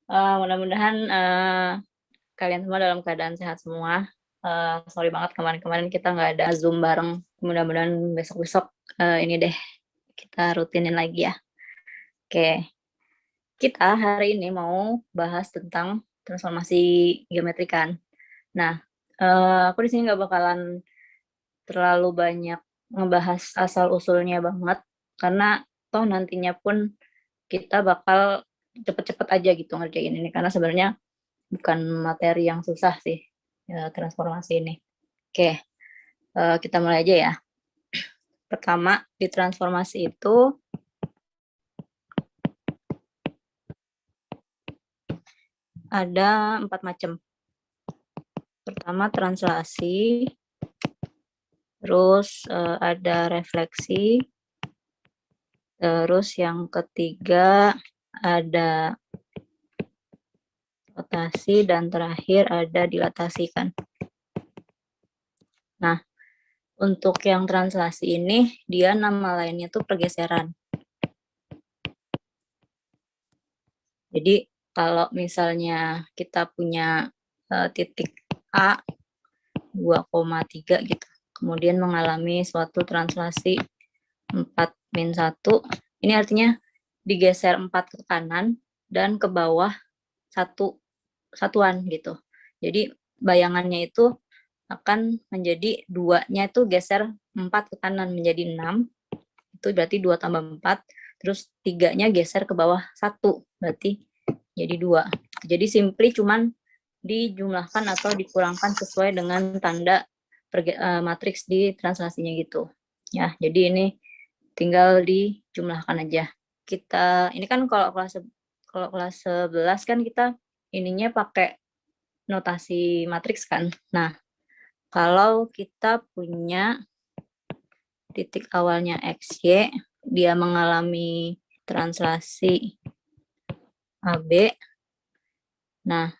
Mudah-mudahan kalian semua dalam keadaan sehat semua. Sorry banget kemarin-kemarin kita nggak ada Zoom bareng. Mudah-mudahan besok-besok ini deh kita rutinin lagi ya. Oke, kita hari ini mau bahas tentang transformasi geometri kan. Nah, aku di sini nggak bakalan terlalu banyak ngebahas asal-usulnya banget, karena toh nantinya pun kita bakal cepet-cepet aja gitu ngerjain ini, karena sebenarnya bukan materi yang susah sih, ya, transformasi ini. Oke, kita mulai aja ya. Pertama, di transformasi itu ada 4 macam. Pertama, translasi, terus ada refleksi, terus yang ketiga ada rotasi, dan terakhir ada dilatasi kan. Nah, untuk yang translasi ini, dia nama lainnya tuh pergeseran. Jadi, kalau misalnya kita punya titik A 2,3 gitu, kemudian mengalami suatu translasi 4-1, ini artinya digeser 4 ke kanan dan ke bawah satuan gitu. Jadi bayangannya itu akan menjadi 2-nya itu geser 4 ke kanan menjadi 6, itu berarti 2 tambah 4, terus 3-nya geser ke bawah 1, berarti jadi 2. Jadi simply cuman dijumlahkan atau dikurangkan sesuai dengan tanda matriks di translasinya gitu. Ya, jadi ini tinggal dijumlahkan aja. Kita ini kan kalau kelas 11 kan kita ininya pakai notasi matriks kan. Nah, kalau kita punya titik awalnya XY, dia mengalami translasi AB. Nah,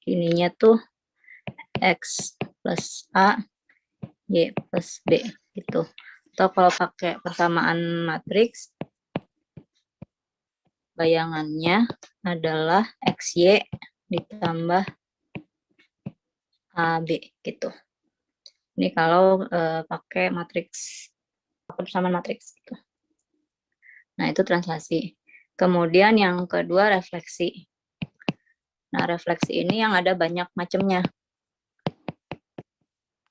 ininya tuh X plus A, Y plus B gitu. Atau kalau pakai persamaan matriks, bayangannya adalah XY ditambah AB gitu. Ini kalau pakai matriks, persamaan matriks gitu. Nah, itu translasi. Kemudian yang kedua refleksi. Nah, refleksi ini yang ada banyak macamnya.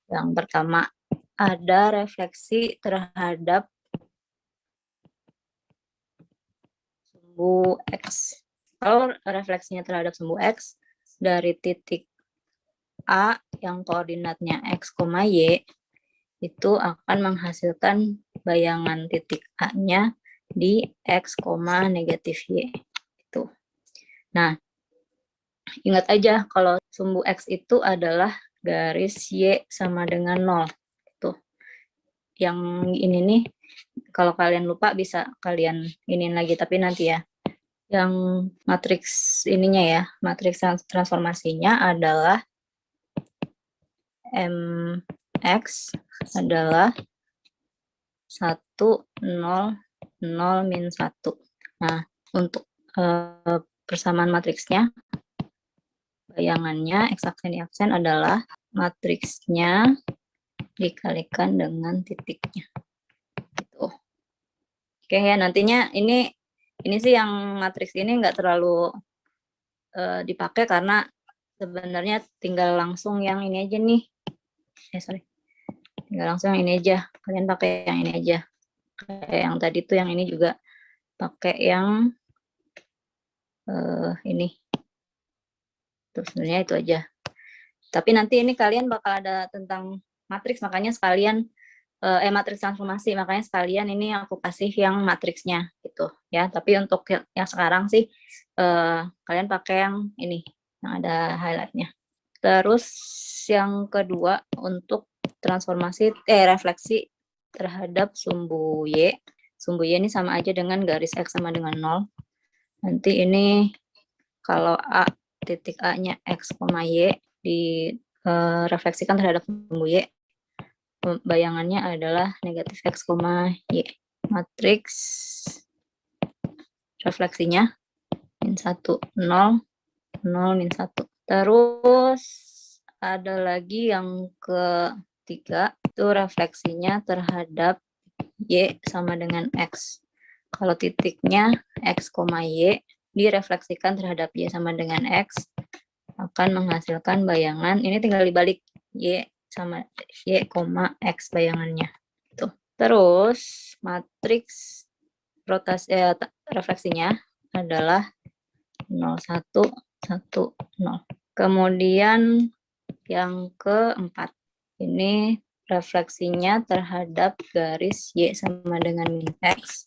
Yang pertama, ada refleksi terhadap sumbu X. Kalau refleksinya terhadap sumbu X, dari titik A yang koordinatnya X, Y, itu akan menghasilkan bayangan titik A-nya di X, negatif Y. Itu. Nah, ingat aja kalau sumbu X itu adalah garis Y sama dengan 0. Tuh. Yang ini nih, kalau kalian lupa bisa kalian iniin lagi, tapi nanti ya. Yang matriks ininya ya, matriks transformasinya adalah MX adalah 1, 0, 0, min 1. Nah, untuk persamaan matriksnya, bayangannya x-aksen y-aksen adalah matriksnya dikalikan dengan titiknya. Gitu. Oke ya, nantinya ini sih yang matriks ini nggak terlalu dipakai karena sebenarnya tinggal langsung yang ini aja nih. Tinggal langsung yang ini aja. Kalian pakai yang ini aja. Kayak yang tadi tuh yang ini juga pakai yang ini. Terus sebenarnya itu aja. Tapi nanti ini kalian bakal ada tentang matriks, makanya sekalian matriks transformasi, makanya sekalian ini aku kasih yang matriksnya gitu ya. Tapi untuk yang sekarang sih kalian pakai yang ini yang ada highlightnya. Terus yang kedua untuk transformasi refleksi terhadap sumbu Y. Sumbu Y ini sama aja dengan garis X sama dengan 0. Nanti ini kalau A titik A-nya X, Y direfleksikan terhadap sumbu Y, bayangannya adalah negatif X, Y. Matriks refleksinya min 1, 0, 0, min 1. Terus ada lagi yang ketiga, itu refleksinya terhadap Y sama dengan X. Kalau titiknya X, Y direfleksikan terhadap Y sama dengan X, akan menghasilkan bayangan, ini tinggal dibalik Y sama Y, X bayangannya. Tuh. Terus matriks rotasi refleksinya adalah 0, 1, 1, 0. Kemudian yang keempat, ini refleksinya terhadap garis Y sama dengan min X.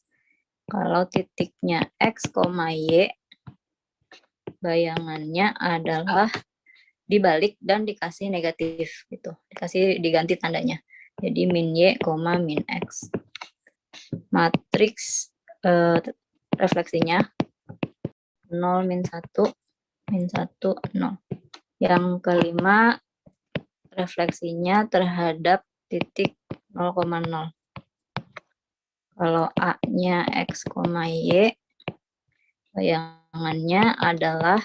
Kalau titiknya X, Y, bayangannya adalah dibalik dan dikasih negatif gitu, diganti tandanya. Jadi min Y, min X. Matriks refleksinya 0, min 1, min 1, 0. Yang kelima, refleksinya terhadap titik 0,0. Kalau A-nya X, Y, bayangannya adalah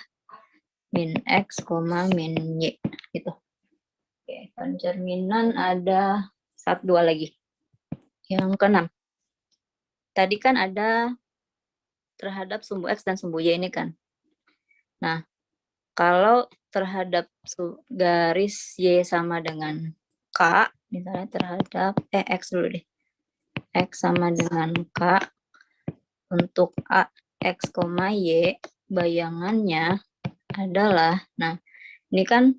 min X, min Y. Gitu. Oke, pencerminan ada 2 lagi. Yang keenam. Tadi kan ada terhadap sumbu X dan sumbu Y ini kan. Nah, kalau terhadap garis Y sama dengan K, misalnya terhadap X dulu deh. X sama dengan K, untuk A, X, Y, bayangannya adalah, nah ini kan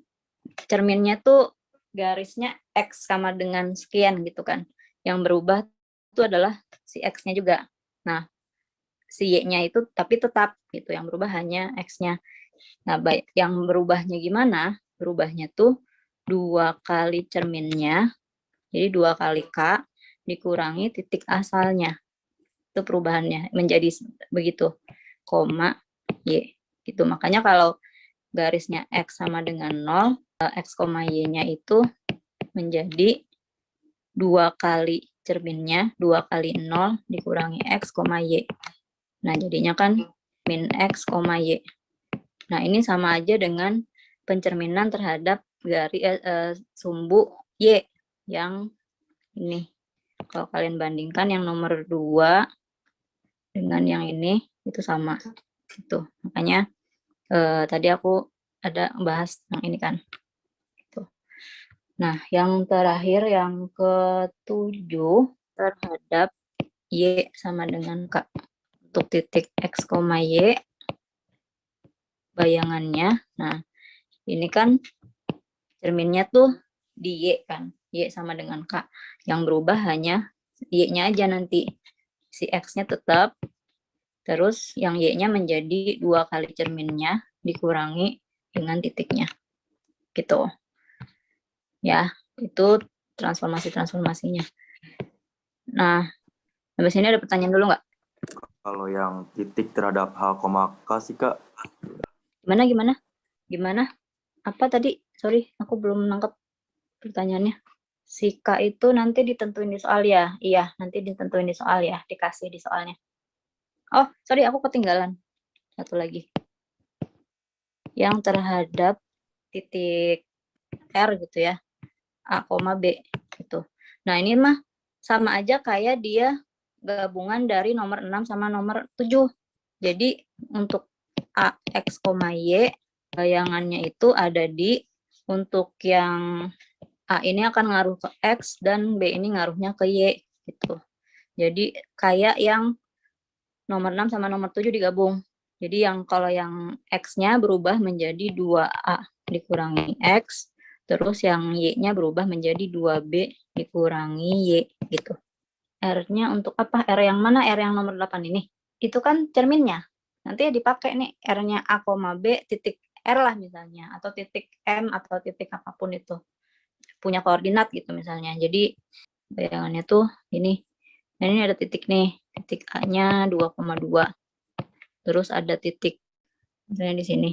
cerminnya tuh garisnya X sama dengan sekian gitu kan. Yang berubah itu adalah si X-nya juga. Nah, si Y-nya itu tapi tetap gitu, yang berubah hanya X-nya. Nah, yang berubahnya gimana? Berubahnya tuh 2 kali cerminnya, jadi 2 kali K dikurangi titik asalnya. Itu perubahannya menjadi begitu, koma Y. Gitu. Makanya kalau garisnya X sama dengan 0, X, Y-nya itu menjadi 2 kali cerminnya, 2 kali 0 dikurangi X, Y. Nah, jadinya kan min X, Y. Nah, ini sama aja dengan pencerminan terhadap garis sumbu Y yang ini. Kalau kalian bandingkan yang nomor 2 dengan yang ini, itu sama. Gitu. Makanya tadi aku ada bahas yang ini kan. Gitu. Nah, yang terakhir, yang ke-7, terhadap Y sama dengan K. Untuk titik X, Y, bayangannya. Nah, ini kan cerminnya tuh di Y kan. Y sama dengan K. Yang berubah hanya Y-nya aja nanti. Si X-nya tetap. Terus yang Y-nya menjadi 2 kali cerminnya dikurangi dengan titiknya. Gitu. Ya, itu transformasi-transformasinya. Nah, sampai sini ada pertanyaan dulu nggak? Kalau yang titik terhadap H, K sih, Kak. Gimana? Apa tadi? Sorry, aku belum nangkep pertanyaannya. Si K itu nanti ditentuin di soal ya? Iya, nanti ditentuin di soal ya, dikasih di soalnya. Oh, sorry, aku ketinggalan. Satu lagi. Yang terhadap titik R gitu ya, A, B gitu. Nah, ini mah sama aja kayak dia gabungan dari nomor 6 sama nomor 7. Jadi, untuk A, X, Y, bayangannya itu ada di, untuk yang A ini akan ngaruh ke X dan B ini ngaruhnya ke Y gitu. Jadi kayak yang nomor 6 sama nomor 7 digabung. Jadi yang kalau yang X-nya berubah menjadi 2A dikurangi X, terus yang Y-nya berubah menjadi 2B dikurangi Y gitu. R-nya untuk apa? R yang mana? R yang nomor 8 ini. Itu kan cerminnya. Nanti dipakai nih R-nya A, B, titik R lah misalnya, atau titik M, atau titik apapun itu. Punya koordinat gitu misalnya. Jadi bayangannya tuh ini. Nah, ini ada titik nih. Titik A-nya 2,2. Terus ada titik misalnya di sini.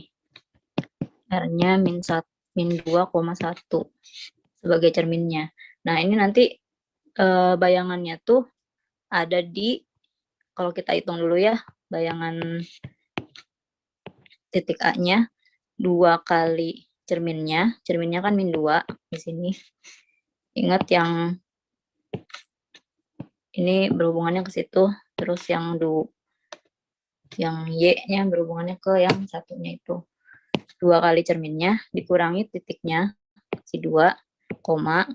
R-nya min 2,1 sebagai cerminnya. Nah, ini nanti bayangannya tuh ada di, kalau kita hitung dulu ya, bayangan titik A-nya 2 kali cerminnya kan min 2 di sini. Ingat yang ini berhubungannya ke situ, terus yang Y-nya berhubungannya ke yang satunya itu. 2 kali cerminnya dikurangi titiknya, si 2, koma,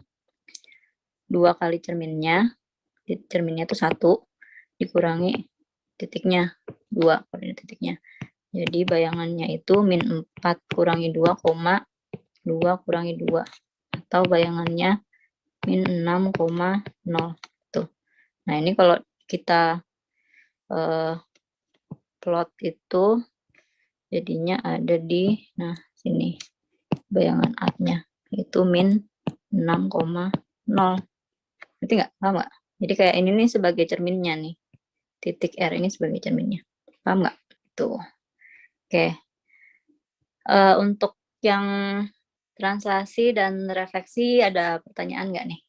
2 kali cerminnya itu 1, dikurangi titiknya, 2 koordinat titiknya. Jadi bayangannya itu min 4 kurangi 2, 2 kurangi 2. Atau bayangannya min 6,0. Tuh. Nah, ini kalau kita plot itu jadinya ada di sini bayangan A-nya itu min 6,0. Ngerti nggak? Paham nggak? Jadi kayak ini nih sebagai cerminnya nih. Titik R ini sebagai cerminnya. Paham nggak? Tuh. Oke. Untuk yang translasi dan refleksi ada pertanyaan nggak nih?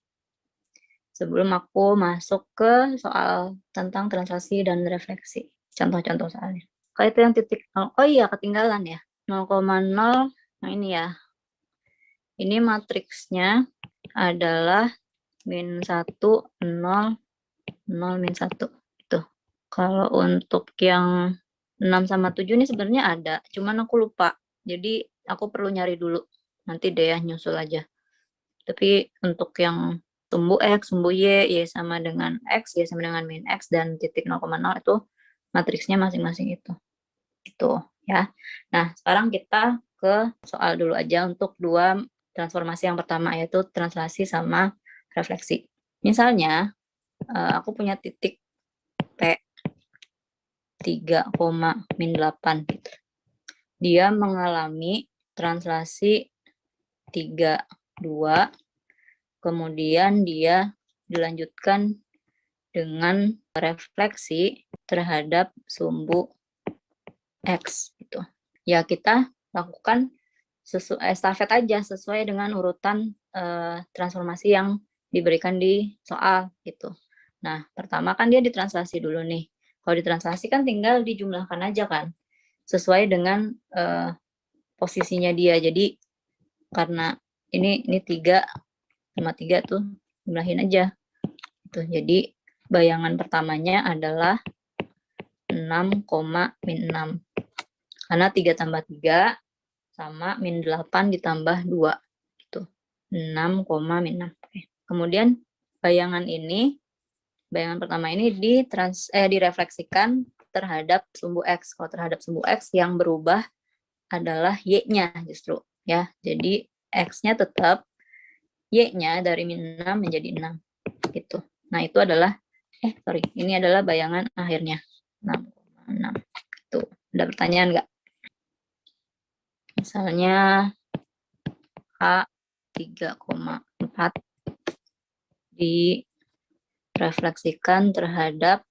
Sebelum aku masuk ke soal tentang translasi dan refleksi. Contoh-contoh soalnya. Kalau itu yang titik 0, oh iya ketinggalan ya. 0,0, nah ini ya. Ini matriksnya adalah min 1, 0, 0, min 1. Itu. Kalau untuk yang 6 sama 7 ini sebenarnya ada, cuman aku lupa. Jadi aku perlu nyari dulu. Nanti deh ya nyusul aja. Tapi untuk yang sumbu X, sumbu Y sama dengan X, Y sama dengan min X, dan titik 0,0 itu matriksnya masing-masing itu. Itu ya. Nah, sekarang kita ke soal dulu aja untuk 2 transformasi yang pertama, yaitu translasi sama refleksi. Misalnya, aku punya titik P 3, min 8 gitu. Dia mengalami translasi 3, 2, kemudian dia dilanjutkan dengan refleksi terhadap sumbu X gitu. Ya kita lakukan estafet aja sesuai dengan urutan transformasi yang diberikan di soal gitu. Nah, pertama kan dia ditranslasi dulu nih. Kalau ditranslasi kan tinggal dijumlahkan aja kan, sesuai dengan posisinya dia. Jadi karena ini 3 sama 3 tuh jumlahin aja. Gitu. Jadi bayangan pertamanya adalah 6, min 6. Karena 3 tambah 3 sama min 8 ditambah 2. Gitu. 6, min 6. Oke. Kemudian bayangan pertama ini direfleksikan terhadap sumbu X. Kalau terhadap sumbu X yang berubah adalah Y-nya justru. Ya. Jadi X-nya tetap, Y-nya dari min 6 menjadi 6. Gitu. Nah, itu adalah, ini adalah bayangan akhirnya. 6,6. Itu. Ada pertanyaan nggak? Misalnya H 3,4 direfleksikan terhadap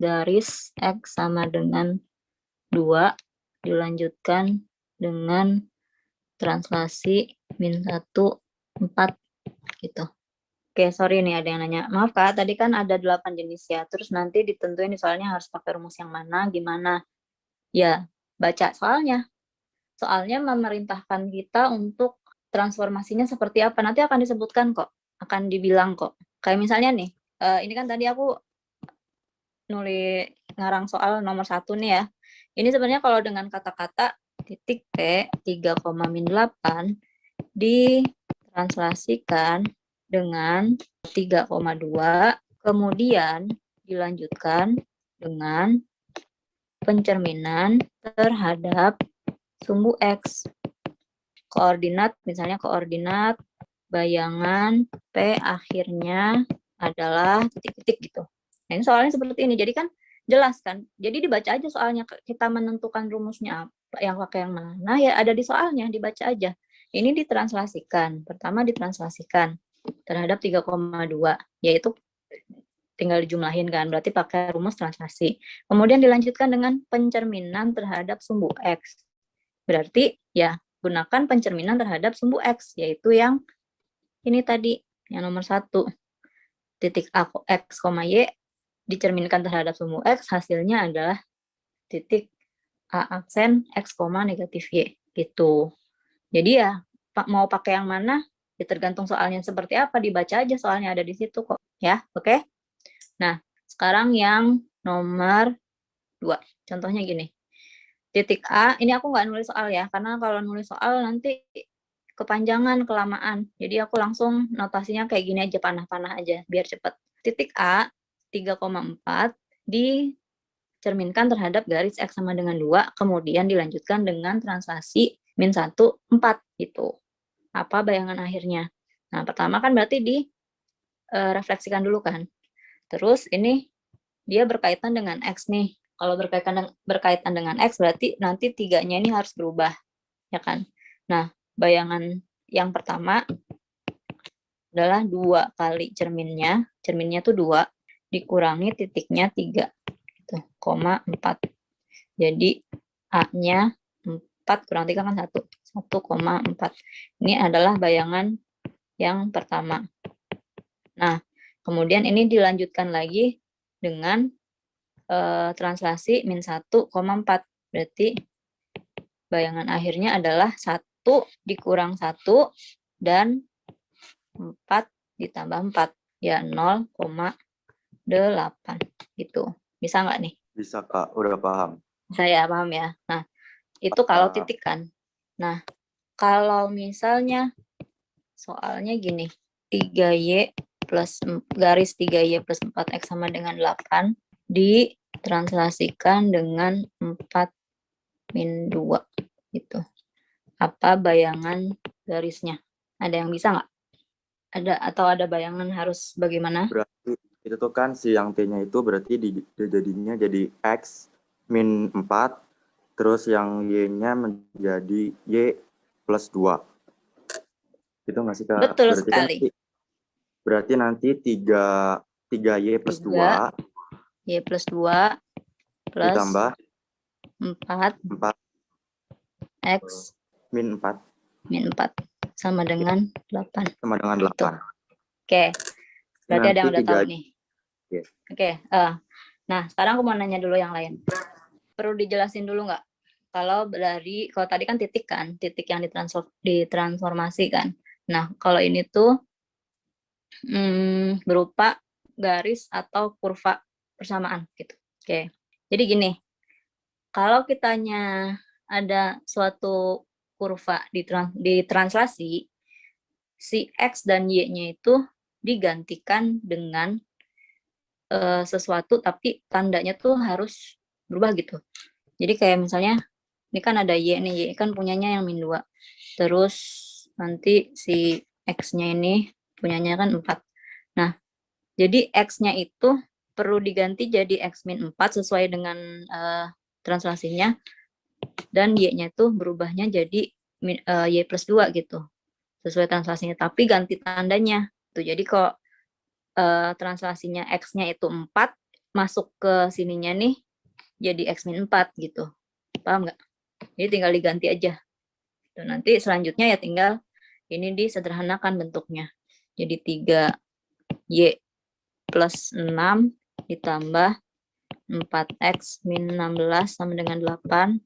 garis X sama dengan 2, dilanjutkan dengan translasi min 1, 4 gitu. Oke, sorry nih ada yang nanya. Maaf Kak, tadi kan ada 8 jenis ya. Terus nanti ditentuin soalnya harus pakai rumus yang mana, gimana. Ya, baca soalnya. Soalnya memerintahkan kita untuk transformasinya seperti apa. Nanti akan disebutkan kok. Akan dibilang kok. Kayak misalnya nih, ini kan tadi aku nulis ngarang soal nomor 1 nih ya. Ini sebenarnya kalau dengan kata-kata titik P 3, min 8 ditranslasikan dengan 3,2, kemudian dilanjutkan dengan pencerminan terhadap sumbu X. Koordinat, misalnya koordinat bayangan P akhirnya adalah titik-titik gitu. Nah, ini soalnya seperti ini. Jadi kan jelas kan. Jadi dibaca aja soalnya. Kita menentukan rumusnya apa, yang pakai yang mana, ya ada di soalnya, dibaca aja. Ini ditranslasikan. Pertama ditranslasikan terhadap 3,2, yaitu tinggal dijumlahin kan, berarti pakai rumus translasi. Kemudian dilanjutkan dengan pencerminan terhadap sumbu X. Berarti ya gunakan pencerminan terhadap sumbu X, yaitu yang ini tadi, yang nomor 1. Titik A, X, Y dicerminkan terhadap sumbu X, hasilnya adalah titik A aksen X, negatif Y gitu. Jadi ya mau pakai yang mana ya tergantung soalnya seperti apa, dibaca aja soalnya ada di situ kok ya. Oke. Nah, sekarang yang nomor 2. Contohnya gini. Titik A, ini aku nggak nulis soal ya, karena kalau nulis soal nanti kepanjangan, kelamaan. Jadi aku langsung notasinya kayak gini aja, panah-panah aja, biar cepat. Titik A, 3,4 dicerminkan terhadap garis X sama dengan 2, kemudian dilanjutkan dengan translasi min 1, 4 gitu. Apa bayangan akhirnya? Nah, pertama kan berarti direfleksikan dulu kan. Terus ini dia berkaitan dengan X nih. Kalau berkaitan dengan X berarti nanti 3-nya ini harus berubah, ya kan? Nah, bayangan yang pertama adalah 2 kali cerminnya tuh 2, dikurangi titiknya 3, gitu, 4. Jadi A-nya 4 kurang 3 kan 1, 1,4. Ini adalah bayangan yang pertama. Nah, kemudian ini dilanjutkan lagi dengan translasi min 1,4. Berarti bayangan akhirnya adalah 1 dikurang 1 dan 4 ditambah 4. Ya 0,8 gitu. Bisa nggak nih? Bisa Kak, udah paham. Saya paham ya. Nah, itu kalau titik kan. Nah, kalau misalnya soalnya gini, 3Y plus garis 3Y plus 4X sama dengan 8 ditranslasikan dengan 4 min 2 gitu. Apa bayangan garisnya? Ada yang bisa nggak? Ada atau ada bayangan harus bagaimana? Berarti itu tuh kan si yang T-nya itu berarti jadinya jadi X min 4, terus yang Y-nya menjadi Y plus 2. Itu nggak sih Kak? Betul Berarti sekali. kan berarti nanti 3Y plus 2 Y plus 2 plus ditambah 4 4 X min 4 sama dengan 8. sama dengan Gitu. 8. Oke. Berarti ada yang Nanti udah tahu nih. Oke. Oke. Nah, sekarang aku mau nanya dulu yang lain. Perlu dijelasin dulu nggak? Kalau tadi kan titik yang ditransformasi kan. Nah, kalau ini tuh berupa garis atau kurva persamaan gitu. Oke. Jadi gini, kalau kitanya ada suatu kurva ditranslasi, si X dan Y-nya itu digantikan dengan sesuatu tapi tandanya tuh harus berubah gitu. Jadi kayak misalnya ini kan ada Y nih, Y kan punyanya yang min 2. Terus nanti si X-nya ini punyanya kan 4. Nah, jadi X-nya itu perlu diganti jadi X min 4 sesuai dengan translasinya. Dan Y-nya itu berubahnya jadi Y plus 2 gitu. Sesuai translasinya, tapi ganti tandanya. Tuh, jadi kok translasinya X-nya itu 4, masuk ke sininya nih, jadi X min 4 gitu. Paham nggak? Jadi tinggal diganti aja. Tuh, nanti selanjutnya ya tinggal ini disederhanakan bentuknya. Jadi 3Y plus 6 ditambah 4X min 16 sama dengan 8.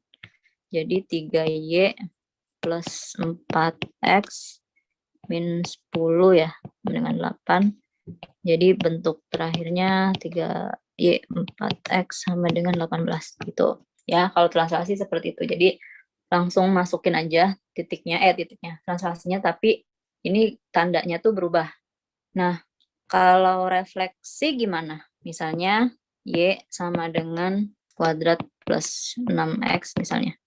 Jadi 3Y plus 4X min 10 ya, dengan 8. Jadi bentuk terakhirnya 3Y 4X sama dengan 18 gitu. Ya, kalau translasi seperti itu. Jadi langsung masukin aja titiknya, translasinya, tapi ini tandanya tuh berubah. Nah, kalau refleksi gimana? Misalnya Y sama dengan kuadrat plus 6X misalnya.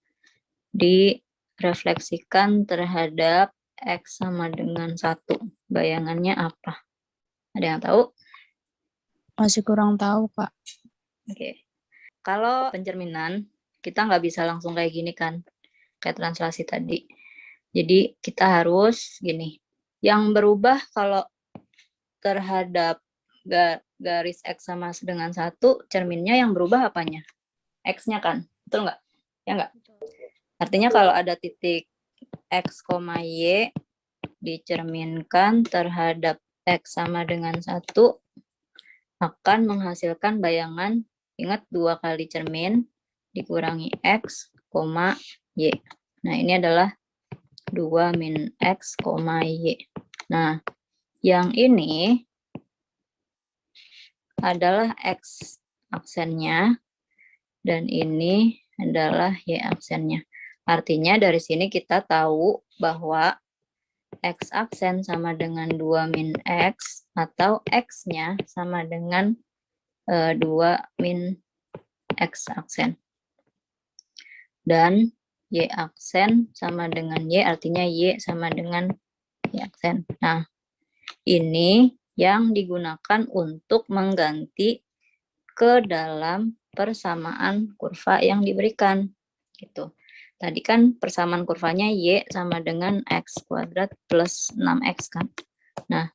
Direfleksikan terhadap X sama dengan 1. Bayangannya apa? Ada yang tahu? Masih kurang tahu, Kak. Oke. Kalau pencerminan, kita nggak bisa langsung kayak gini kan, kayak translasi tadi. Jadi kita harus gini. Yang berubah kalau terhadap garis X sama dengan 1, cerminnya yang berubah apanya? X-nya kan, betul nggak? Ya nggak? Artinya kalau ada titik X, Y dicerminkan terhadap X sama dengan 1, akan menghasilkan bayangan, ingat 2 kali cermin, dikurangi X, Y. Nah, ini adalah 2 min X, Y. Nah, yang ini adalah X aksennya, dan ini adalah Y aksennya. Artinya dari sini kita tahu bahwa X aksen sama dengan 2 min X, atau X-nya sama dengan 2 min X aksen. Dan Y aksen sama dengan Y, artinya Y sama dengan Y aksen. Nah, ini yang digunakan untuk mengganti ke dalam persamaan kurva yang diberikan. Gitu. Tadi kan persamaan kurvanya Y sama dengan X kuadrat plus 6X kan. Nah,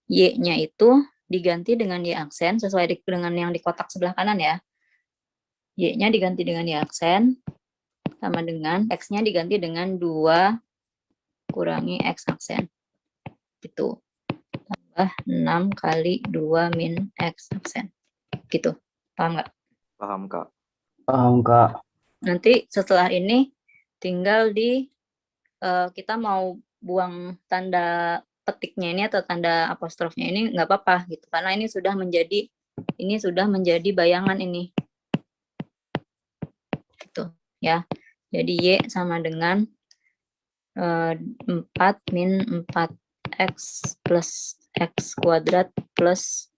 Y-nya itu diganti dengan Y aksen sesuai dengan yang di kotak sebelah kanan ya. Y-nya diganti dengan Y aksen sama dengan X-nya diganti dengan 2 kurangi X aksen. Gitu. Tambah 6 kali 2 min X aksen. Gitu. Paham nggak? Paham, Kak. Paham, Kak. Nanti setelah ini tinggal kita mau buang tanda petiknya ini atau tanda apostrofnya ini nggak apa-apa gitu. Karena ini sudah menjadi bayangan ini. Gitu ya. Jadi Y sama dengan 4 min 4X plus X kuadrat plus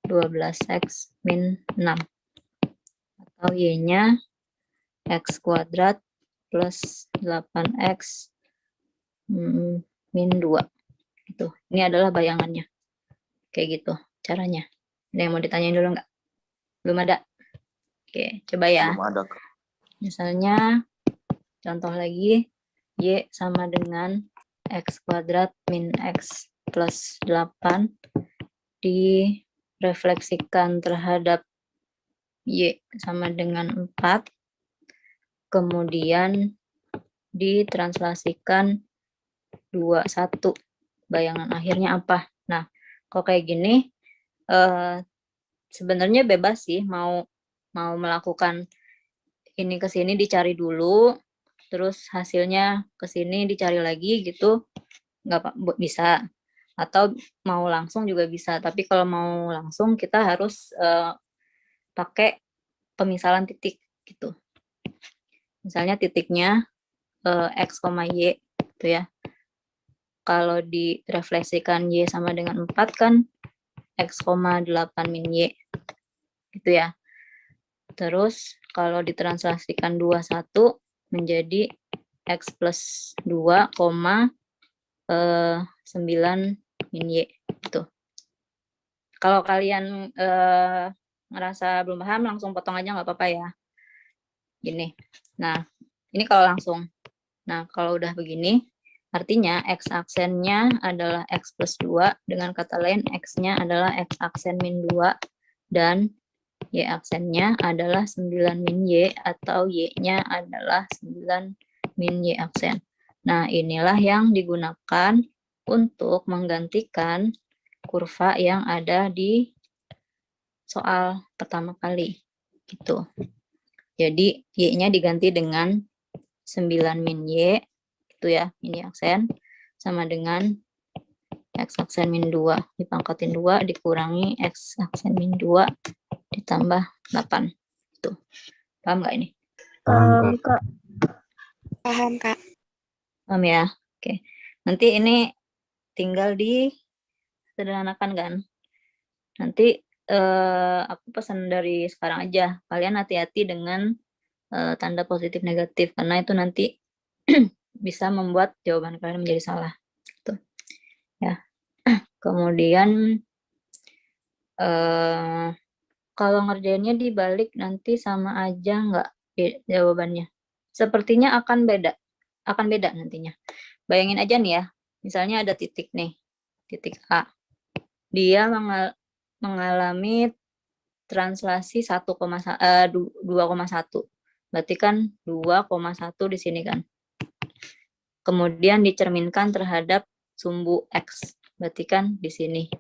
12X min 6. Atau Y-nya X kuadrat plus 8X min 2. Gitu. Ini adalah bayangannya. Kayak gitu caranya. Ada yang mau ditanyain dulu nggak? Belum ada? Oke, coba ya. Belum ada, Kak. Misalnya, contoh lagi, Y sama dengan X kuadrat min X plus 8 direfleksikan terhadap Y sama dengan 4, kemudian ditranslasikan 21. Bayangan akhirnya apa? Nah, kalau kayak gini, sebenarnya bebas sih mau melakukan ini ke sini dicari dulu, terus hasilnya ke sini dicari lagi gitu, nggak bisa. Atau mau langsung juga bisa, tapi kalau mau langsung kita harus pakai pemisalan titik gitu. Misalnya titiknya X, Y gitu ya. Kalau direfleksikan Y sama dengan 4 kan X, 8 min Y gitu ya. Terus kalau ditranslasikan 21 menjadi X plus 2, 9 min Y gitu. Kalau kalian ngerasa belum paham langsung potong aja nggak apa-apa ya. Gini. Nah, ini kalau langsung. Nah, kalau udah begini artinya X aksennya adalah X plus 2, dengan kata lain X-nya adalah X aksen min 2 dan Y aksennya adalah 9 min Y atau Y-nya adalah 9 min Y aksen. Nah, inilah yang digunakan untuk menggantikan kurva yang ada di soal pertama kali. Gitu. Jadi, Y-nya diganti dengan 9 min Y, itu ya, min Y aksen, sama dengan X aksen min 2, dipangkatin 2, dikurangi X aksen min 2, ditambah 8. Tuh. Paham nggak ini? Paham, Kak. Paham, Kak. Paham ya? Oke. Nanti ini tinggal disederhanakan kan? Nanti aku pesan dari sekarang aja. Kalian hati-hati dengan tanda positif negatif, karena itu nanti bisa membuat jawaban kalian menjadi salah. Gitu. Ya. Kemudian kalau ngerjainnya dibalik nanti sama aja nggak jawabannya? Sepertinya akan beda nantinya. Bayangin aja nih ya, misalnya ada titik nih, titik A. Dia mengalami translasi 2,1. Berarti kan 2,1 di sini kan. Kemudian dicerminkan terhadap sumbu X. Berarti kan di sini.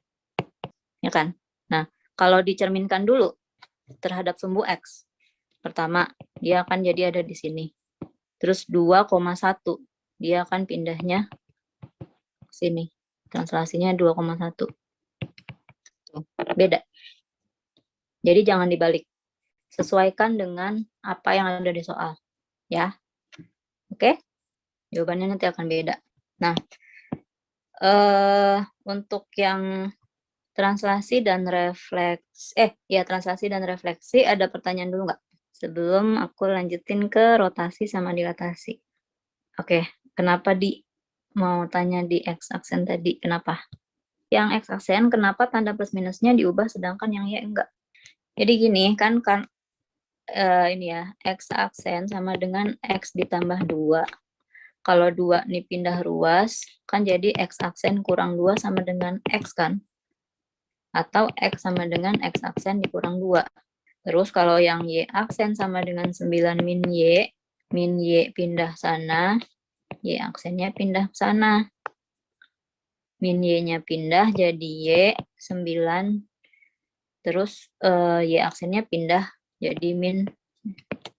Ya kan? Nah, kalau dicerminkan dulu terhadap sumbu X, pertama, dia akan jadi ada di sini. Terus 2,1, dia akan pindahnya ke sini. Translasinya 2,1. Beda. Jadi jangan dibalik. Sesuaikan dengan apa yang ada di soal. Ya. Oke? Jawabannya nanti akan beda. Nah, untuk yang translasi dan refleksi ada pertanyaan dulu nggak? Sebelum aku lanjutin ke rotasi sama dilatasi. Oke, kenapa mau tanya di X aksen tadi? Kenapa? Yang X aksen, kenapa tanda plus minusnya diubah sedangkan yang Y enggak? Jadi gini, kan ini ya, X aksen sama dengan X ditambah 2. Kalau 2 nih pindah ruas, kan jadi X aksen kurang 2 sama dengan X kan? Atau X sama dengan X aksen dikurang 2. Terus kalau yang Y aksen sama dengan 9 min Y pindah sana, Y aksennya pindah ke sana. Min Y-nya pindah jadi Y 9, terus Y aksennya pindah jadi min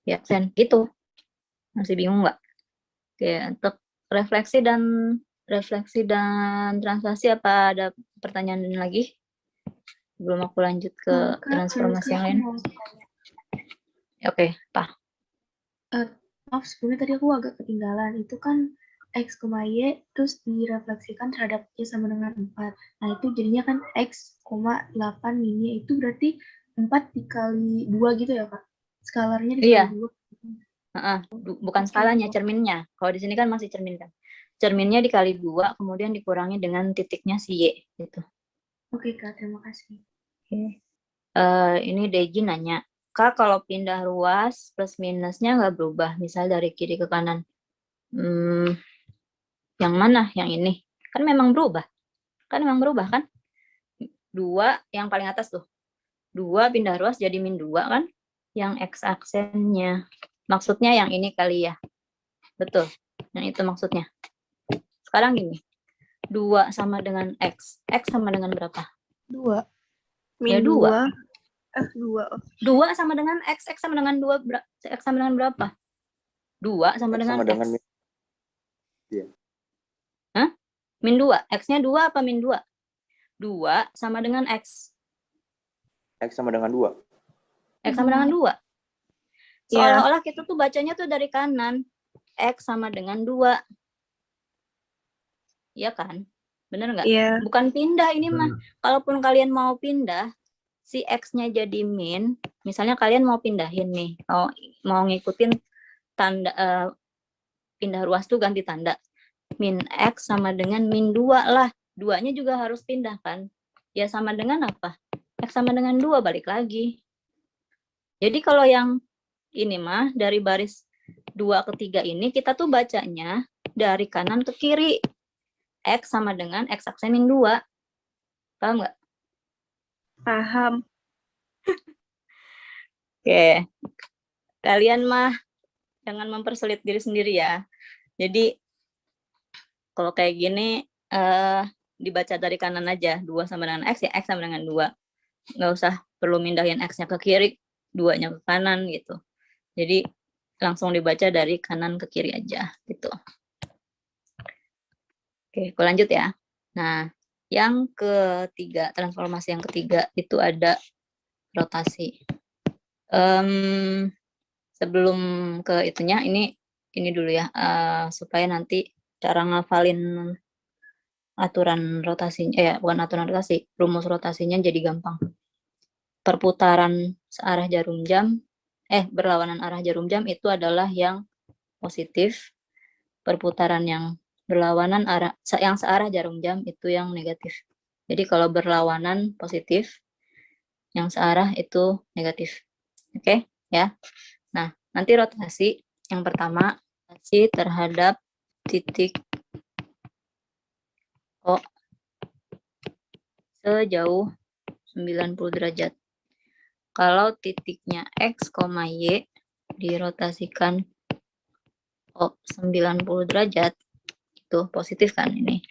Y aksen, gitu. Masih bingung nggak? Oke, untuk refleksi dan translasi apa ada pertanyaan lagi? Sebelum aku lanjut ke transformasi yang lain. Oke, Pak. Maaf, sebelumnya tadi aku agak ketinggalan. Itu kan X, Y, terus direfleksikan terhadap Y sama dengan 4. Nah, itu jadinya kan X, 8 min Y itu berarti 4 dikali 2 gitu ya, Kak? Skalarnya dikali 2. Bukan skalanya, cerminnya. Kalau di sini kan masih cermin kan. Cerminnya dikali 2, kemudian dikurangi dengan titiknya si Y. Gitu. Oke, Kak. Terima kasih. Oke. Ini Deji nanya, Kak, kalau pindah ruas plus minusnya nggak berubah, misal dari kiri ke kanan. Yang mana? Yang ini? Kan memang berubah. Kan? 2 yang paling atas tuh. 2 pindah ruas jadi min 2 kan? Yang X aksennya. Maksudnya yang ini kali ya. Betul. Yang itu maksudnya. Sekarang gini. 2 sama dengan X. X sama dengan berapa? 2. Ya, 2. 2. 2 sama dengan X. X sama dengan 2. X sama dengan berapa? 2 sama dengan X. Iya. Hah? Min 2. X-nya 2 apa min 2? 2 sama dengan X. X sama dengan 2. X sama dengan 2. Seolah-olah kita tuh bacanya tuh dari kanan. X sama dengan 2. Iya kan? Bener nggak? Iya. Bukan pindah ini mah. Kalaupun kalian mau pindah, si X-nya jadi min. Misalnya kalian mau pindahin nih. Mau ngikutin tanda pindah ruas tuh ganti tanda. Min X sama dengan min 2 lah. 2-nya juga harus pindah kan? Ya sama dengan apa? X sama dengan 2 balik lagi. Jadi kalau yang ini mah dari baris 2 ke 3 ini kita tuh bacanya dari kanan ke kiri. X sama dengan X aksen min 2. Paham nggak? Paham. Oke. Kalian mah jangan mempersulit diri sendiri ya. Jadi kalau kayak gini dibaca dari kanan aja. 2 sama dengan X ya X sama dengan 2. Nggak usah perlu mindahin X-nya ke kiri, 2-nya ke kanan gitu. Jadi langsung dibaca dari kanan ke kiri aja gitu. Oke, aku lanjut ya. Nah, yang ketiga, transformasi yang ketiga itu ada rotasi. Sebelum ke itunya, ini dulu ya, supaya nanti cara ngafalin aturan rotasinya, bukan aturan rotasi, rumus rotasinya jadi gampang. Perputaran searah jarum jam, berlawanan arah jarum jam itu adalah yang positif. Perputaran yang berlawanan yang searah jarum jam itu yang negatif. Jadi kalau berlawanan positif, yang searah itu negatif. Oke, ya. Nah, nanti rotasi yang pertama rotasi terhadap titik O sejauh 90 derajat. Kalau titiknya X, Y dirotasikan O 90 derajat, itu positif kan ini.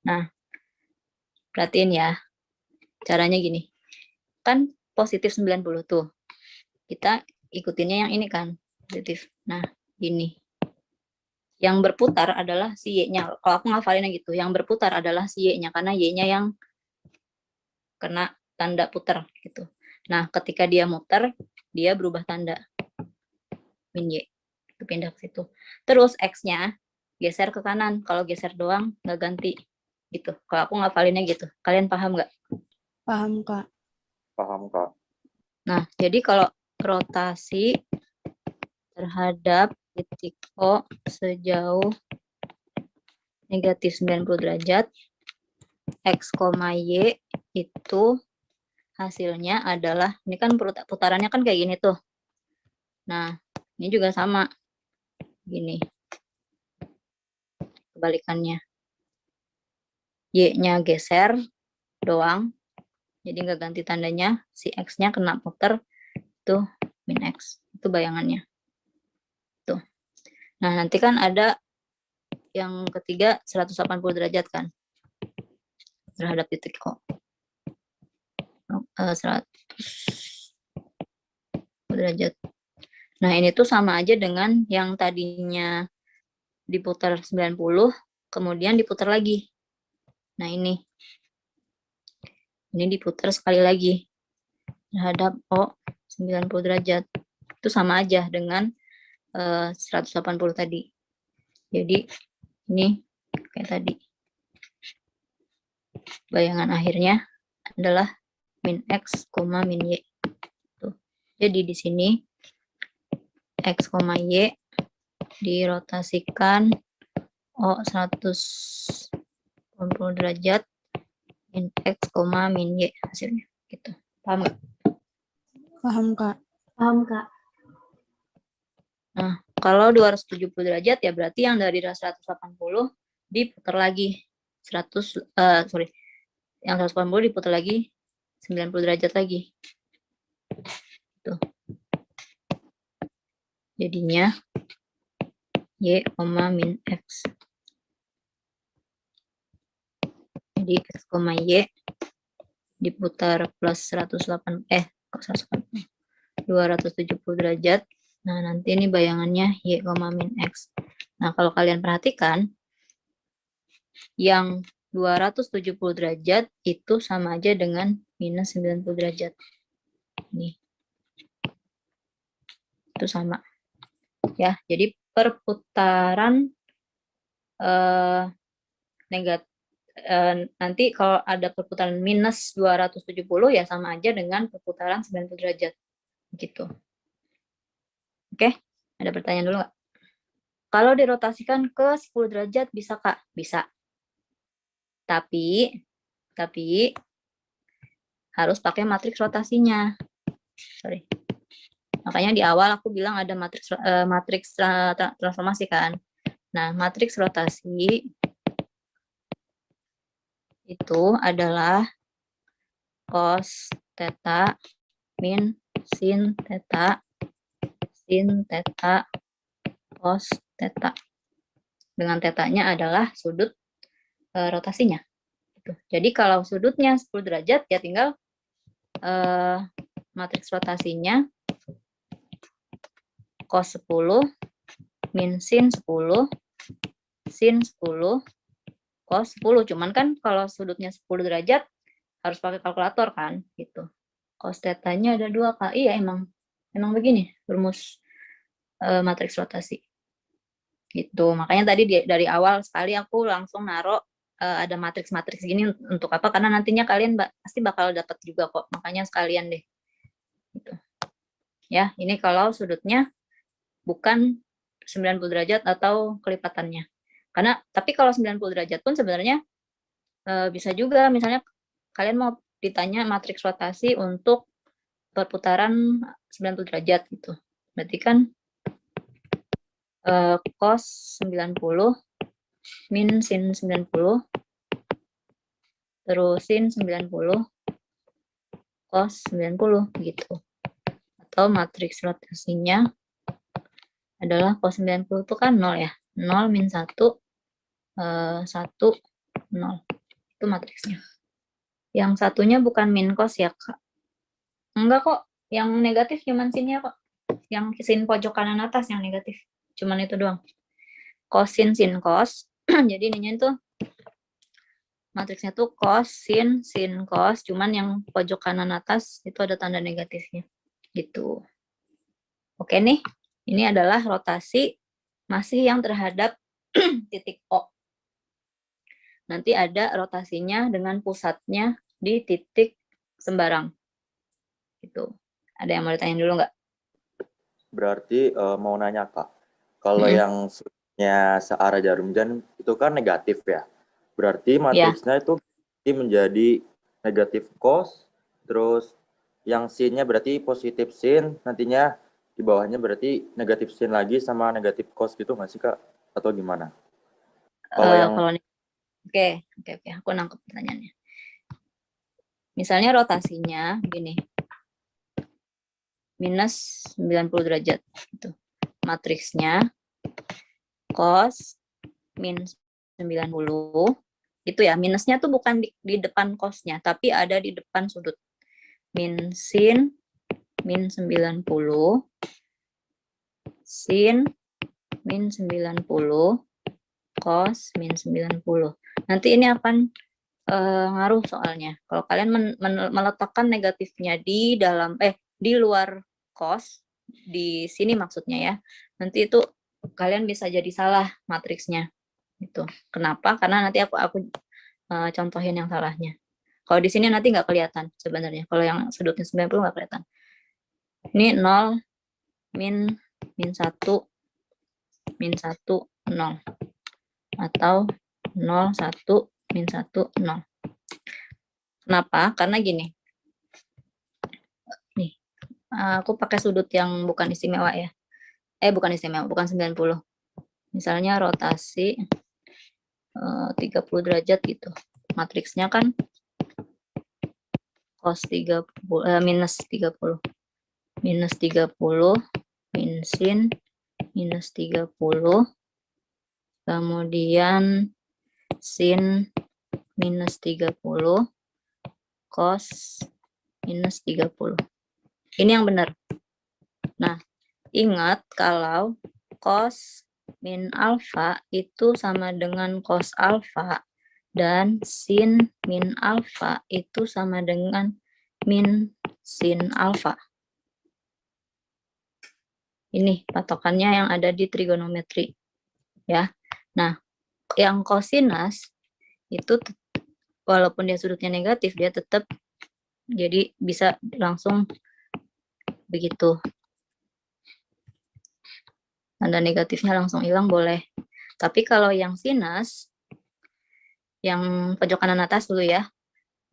Nah, perhatiin ya, caranya gini. Kan positif 90 tuh. Kita ikutinnya yang ini kan, positif. Nah, ini. Yang berputar adalah si Y-nya. Kalau aku ngafalinnya gitu, yang berputar adalah si Y-nya, karena Y-nya yang kena tanda putar gitu. Nah, ketika dia muter, dia berubah tanda. Min Y. Itu pindah ke situ. Terus X-nya geser ke kanan. Kalau geser doang, nggak ganti. Gitu. Kalau aku ngafalinnya gitu. Kalian paham nggak? Paham, Kak. Paham, Kak. Nah, jadi kalau rotasi terhadap titik O sejauh negatif 90 derajat, X, Y itu hasilnya adalah, ini kan putarannya kan kayak gini tuh. Nah, ini juga sama. Gini. Kebalikannya. Y-nya geser doang. Jadi nggak ganti tandanya. Si X-nya kena puter. Itu min X. Itu bayangannya. Tuh. Nah, nanti kan ada yang ketiga 180 derajat kan. Terhadap titik O. 100 derajat. Nah, ini tuh sama aja dengan yang tadinya diputar 90, kemudian diputar lagi. Nah, ini diputar sekali lagi terhadap O 90 derajat. Itu sama aja dengan 180 tadi. Jadi, ini kayak tadi. Bayangan akhirnya adalah min X, min Y. Tuh. Jadi, di sini X, Y dirotasikan O 180 derajat min X, min Y hasilnya. Gitu. Paham nggak? Paham, Kak. Paham, Kak. Nah, kalau 270 derajat ya berarti yang dari 180 diputar lagi 100 yang 180 diputar lagi 90 derajat lagi. Tuh. Jadinya Y, min X. Jadi X, Y diputar plus 270 derajat. Nah, nanti ini bayangannya Y, min X. Nah, kalau kalian perhatikan, yang 270 derajat itu sama aja dengan minus 90 derajat. Nih. Itu sama. Ya, jadi perputaran negatif. Nanti kalau ada perputaran minus 270 ya sama aja dengan perputaran 90 derajat. Gitu. Oke, ada pertanyaan dulu nggak? Kalau dirotasikan ke 10 derajat bisa, Kak? Bisa. Tapi harus pakai matriks rotasinya. Sorry. Makanya di awal aku bilang ada matriks transformasi kan. Nah, matriks rotasi itu adalah cos theta min sin theta cos theta. Dengan tetanya adalah sudut rotasinya. Gitu. Jadi kalau sudutnya 10 derajat ya tinggal matriks rotasinya cos 10 min sin 10 sin 10 cos 10. Cuman kan kalau sudutnya 10 derajat harus pakai kalkulator kan gitu. Cos tetanya ada 2 Kak. Iya emang begini rumus matriks rotasi. Gitu. Makanya tadi dari awal sekali aku langsung naruh ada matriks-matriks gini untuk apa? Karena nantinya kalian pasti bakal dapat juga kok. Makanya sekalian deh. Gitu. Ya, ini kalau sudutnya bukan 90 derajat atau kelipatannya. Tapi kalau 90 derajat pun sebenarnya bisa juga misalnya kalian mau ditanya matriks rotasi untuk perputaran 90 derajat gitu. Berarti kan cos 90 min sin 90 terus sin 90 cos 90 gitu. Atau matriks rotasinya adalah cos 90 itu kan 0 ya. 0 min 1 1 0. Itu matriksnya. Yang satunya bukan min cos ya, Kak. Enggak kok, yang negatif cuma sinnya kok. yang sin pojok kanan atas yang negatif. Cuman itu doang. Cos sin cos. Jadi ininya itu matriksnya tuh cos sin cos, cuman yang pojok kanan atas itu ada tanda negatifnya. Gitu. Oke nih, ini adalah rotasi masih yang terhadap titik O. Nanti ada rotasinya dengan pusatnya di titik sembarang. Gitu. Ada yang mau ditanya dulu nggak? Berarti mau nanya Kak, kalau yang sudutnya searah jarum jam itu kan negatif ya. Berarti matriksnya itu menjadi negatif cos, terus yang sin-nya berarti positif sin, nantinya di bawahnya berarti negatif sin lagi sama negatif cos gitu nggak sih Kak? Atau gimana? Kalau yang Oke, aku nangkep pertanyaannya. Misalnya rotasinya gini, minus 90 derajat. Gitu. Matriksnya cos min 90. Itu ya, minusnya tuh bukan di depan cosnya, tapi ada di depan sudut. Min sin min 90, sin min 90, cos min 90. Nanti ini akan ngaruh soalnya. Kalau kalian meletakkan negatifnya di dalam di luar cos, di sini maksudnya ya, nanti itu kalian bisa jadi salah matriksnya. Gitu. Kenapa? Karena nanti aku contohin yang salahnya. Kalau di sini nanti nggak kelihatan sebenarnya. Kalau yang sudutnya 90 nggak kelihatan. Ini 0, min 1, min 1, 0. Atau 0, 1, min 1, 0. Kenapa? Karena gini. Nih, aku pakai sudut yang bukan istimewa ya. Bukan istimewa, bukan 90. Misalnya rotasi 30 derajat gitu. Matriksnya kan cos 30 minus 30. Minus 30 min sin minus 30. Kemudian sin minus 30 cos minus 30. Ini yang benar. Nah, ingat kalau cos min alfa itu sama dengan cos alfa dan sin min alfa itu sama dengan min sin alfa. Ini patokannya yang ada di trigonometri. Ya. Nah, yang kosinus itu walaupun dia sudutnya negatif, dia tetap jadi bisa langsung begitu. Tanda negatifnya langsung hilang boleh. Tapi kalau yang sinus, yang pojok kanan atas dulu ya,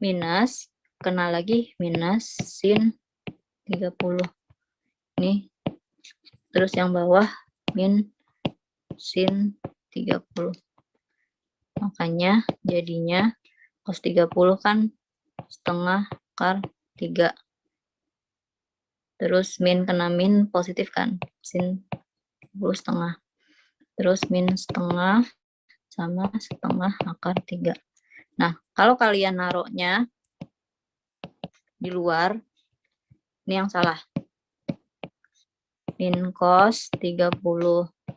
minus, kena lagi minus sin 30. Ini. Terus yang bawah min sin 30. Makanya jadinya cos 30 kan setengah akar 3. Terus min kena min positif kan, sin 10 setengah. Terus min setengah sama setengah akar 3. Nah, kalau kalian naruhnya di luar, ini yang salah. Min cos 30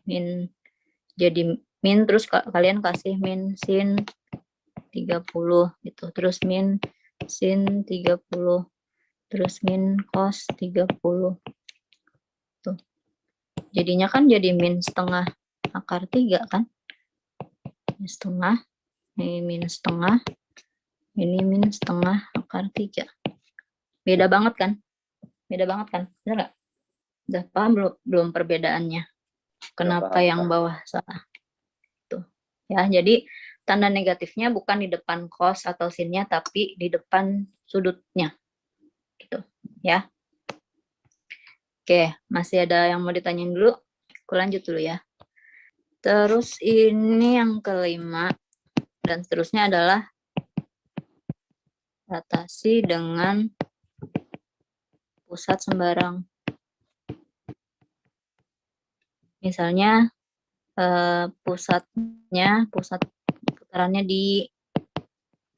min jadi min, terus kalian kasih min sin 30 gitu. Terus min sin 30. Terus min cos 30. Tuh. Jadinya kan jadi min setengah akar 3 kan? Ini setengah, ini min setengah, ini min setengah akar 3. Beda banget kan? Beda banget kan? Benar nggak? Udah paham belum perbedaannya? Kenapa yang bawah salah? Tuh. Ya, jadi tanda negatifnya bukan di depan cos atau sinnya, tapi di depan sudutnya. Gitu, ya. Oke, masih ada yang mau ditanyain dulu? Aku lanjut dulu ya. Terus ini yang kelima, dan seterusnya adalah rotasi dengan pusat sembarang. Misalnya pusat putarannya di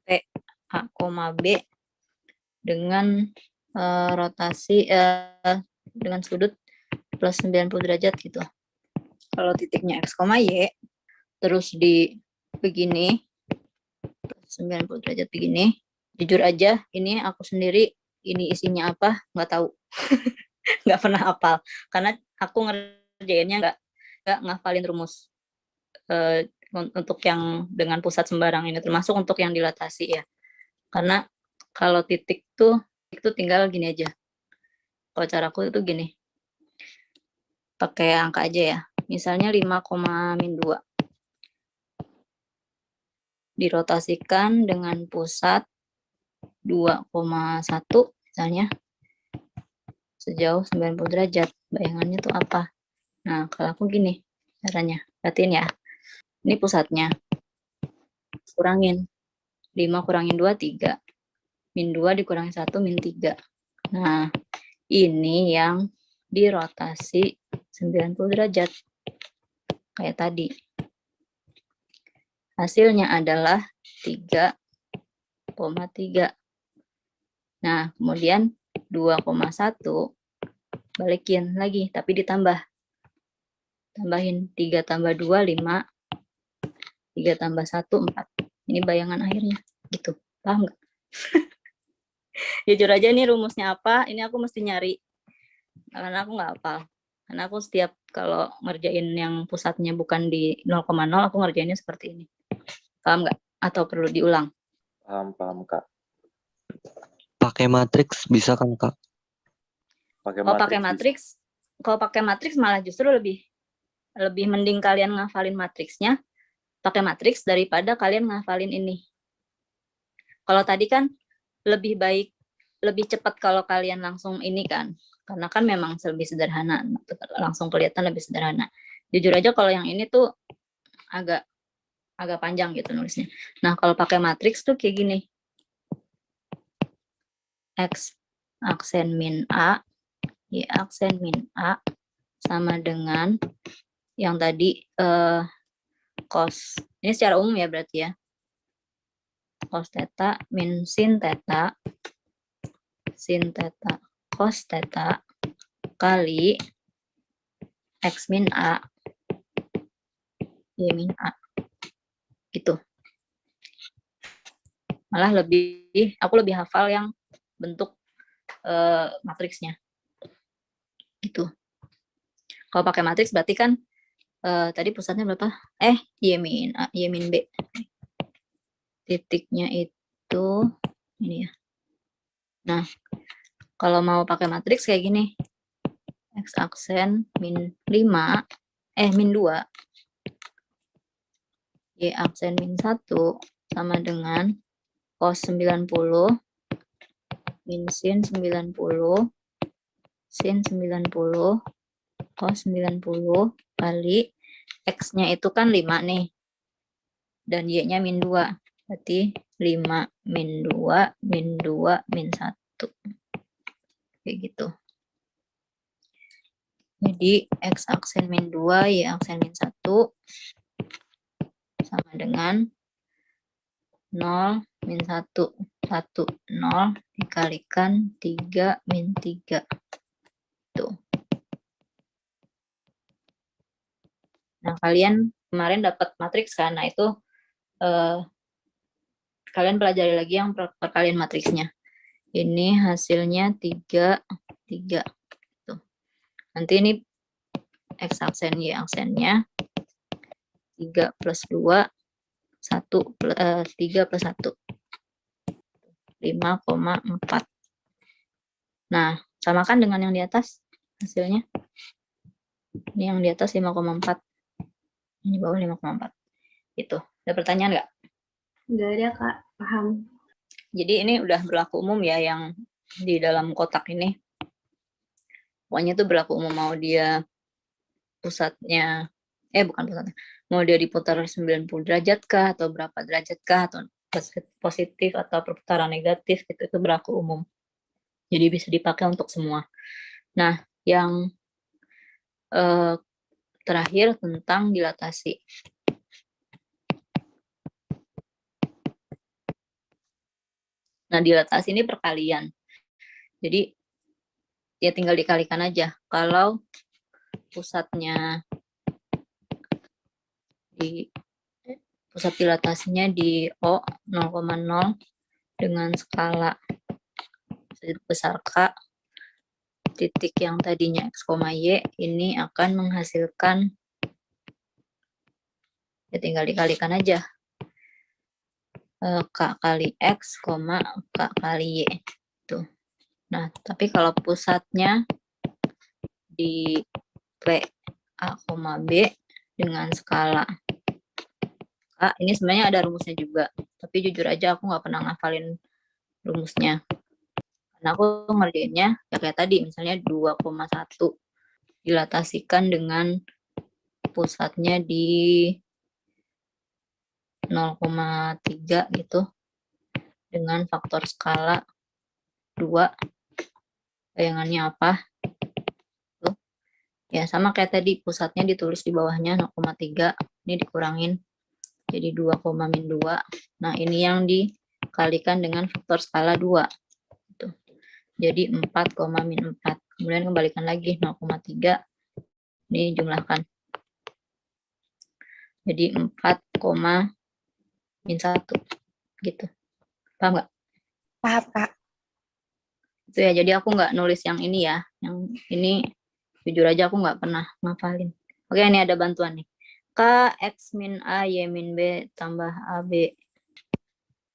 P, A, B dengan rotasi dengan sudut plus 90 derajat gitu. Kalau titiknya X, Y, terus di begini, 90 derajat begini, jujur aja, ini aku sendiri, ini isinya apa, nggak tahu. Nggak pernah hafal. Karena aku ngerjainnya nggak ngafalin rumus. Untuk yang dengan pusat sembarang ini, termasuk untuk yang dilatasi ya. Karena kalau titik tuh, itu tinggal gini aja. Kalau caraku itu gini. Pakai angka aja ya. Misalnya 5,-2. Dirotasikan dengan pusat 2,1 misalnya sejauh 90 derajat. Bayangannya tuh apa? Nah, kalau aku gini caranya. Perhatiin ya. Ini pusatnya. Kurangin. 5 kurangin 2, 3. Min 2 dikurangi 1, min 3. Nah, ini yang dirotasi 90 derajat. Kayak tadi. Hasilnya adalah 3,3. Nah, kemudian 2,1 balikin lagi, tapi ditambah. Tambahin 3 tambah 2, 5. 3 tambah 1, 4. Ini bayangan akhirnya. Gitu. Paham nggak? Jujur aja nih rumusnya apa, ini aku mesti nyari. Karena aku nggak hafal. Karena aku setiap kalau ngerjain yang pusatnya bukan di 0,0, aku ngerjainnya seperti ini. Paham nggak? Atau perlu diulang? Paham, Kak. Pakai matriks bisa kan, Kak? Kalau pakai matriks malah justru lebih mending kalian ngafalin matriksnya pakai matriks daripada kalian ngafalin ini. Kalau tadi kan lebih baik, lebih cepat kalau kalian langsung ini kan, karena kan memang lebih sederhana, langsung kelihatan lebih sederhana. Jujur aja kalau yang ini tuh agak panjang gitu nulisnya. Nah, kalau pakai matriks tuh kayak gini. X aksen min A, Y aksen min A, sama dengan yang tadi cos. Ini secara umum ya berarti ya. Cos theta min sin theta cos theta kali X min A, Y min A. Gitu. Malah aku lebih hafal yang bentuk matriksnya. Gitu. Kalau pakai matriks berarti kan tadi pusatnya berapa? Y min A, Y min B. Titiknya itu ini ya. Nah, kalau mau pakai matriks kayak gini. X aksen min 5, min 2. Y aksen min 1 sama dengan cos 90 min sin 90 sin 90 cos 90 kali X-nya itu kan 5 nih. Dan Y-nya min 2. Berarti 5 min 2 min 2 min 1. Kayak gitu. Jadi X aksen min 2, Y aksen min 1 sama dengan 0 min 1. 1, 0 dikalikan 3 min 3. Tuh. Nah, kalian kemarin dapat matriks kan? Nah, itu kalian pelajari lagi yang perkalian matriksnya. Ini hasilnya 3, 3. Tuh. Nanti ini X aksen, Y aksennya 3 plus 2, 3 plus 1. 5,4. Nah, samakan dengan yang di atas hasilnya. Ini yang di atas 5,4. Ini bawah 5,4. Itu. Ada pertanyaan nggak? Nggak ada, Kak. Paham. Jadi ini udah berlaku umum ya yang di dalam kotak ini. Pokoknya itu berlaku umum, mau dia pusatnya, bukan pusatnya, mau dia diputar 90 derajat kah, atau berapa derajat kah, atau positif atau perputaran negatif, itu berlaku umum. Jadi bisa dipakai untuk semua. Nah, yang terakhir tentang dilatasi. Nah, dilatasi ini perkalian. Jadi ya tinggal dikalikan aja. Kalau pusatnya di pusat dilatasinya di O 0,0 dengan skala besar K, titik yang tadinya X, Y ini akan menghasilkan, ya tinggal dikalikan aja, K kali X, K kali Y. Tuh. Nah, tapi kalau pusatnya di P, A, B dengan skala K, ini sebenarnya ada rumusnya juga. Tapi jujur aja aku nggak pernah ngafalin rumusnya. Karena aku ngerjainnya ya kayak tadi, misalnya 2,1 dilatasikan dengan pusatnya di 0,3 gitu dengan faktor skala 2. Bayangannya apa? Tuh. Ya sama kayak tadi, pusatnya ditulis di bawahnya 0,3, ini dikurangin jadi 2,-2. Nah, ini yang dikalikan dengan faktor skala 2. Gitu. Jadi 4,-4. Kemudian kembalikan lagi 0,3. Ini jumlahkan. Jadi 4,-1. Gitu. Paham nggak? Paham, Kak. Itu ya, jadi aku nggak nulis yang ini ya. Yang ini jujur aja aku nggak pernah ngafalin. Oke, ini ada bantuan nih. K, X min A, Y min B, tambah AB.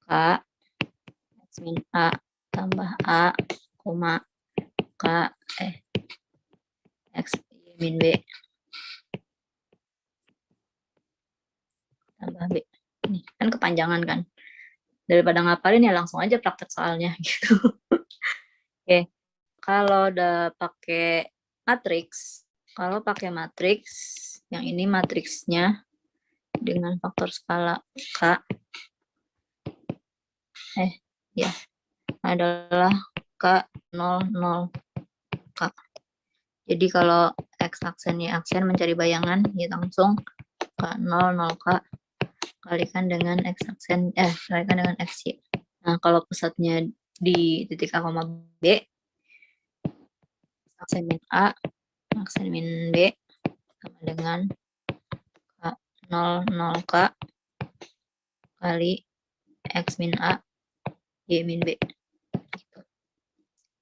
K, X min A, tambah A, K, X, Y min B, tambah B. Ini kan kepanjangan kan. Daripada ngapalin ya langsung aja praktek soalnya gitu. Oke, kalau udah pakai matriks, yang ini matriksnya dengan faktor skala K, adalah K00 K. Jadi kalau X aksen Y aksen mencari bayangan, ya langsung K00 K kalikan dengan X aksen, kalikan dengan XY. Nah, kalau pusatnya di titik A, B, aksen min A, aksen min B, sama dengan K00 K kali X min A, Y min B.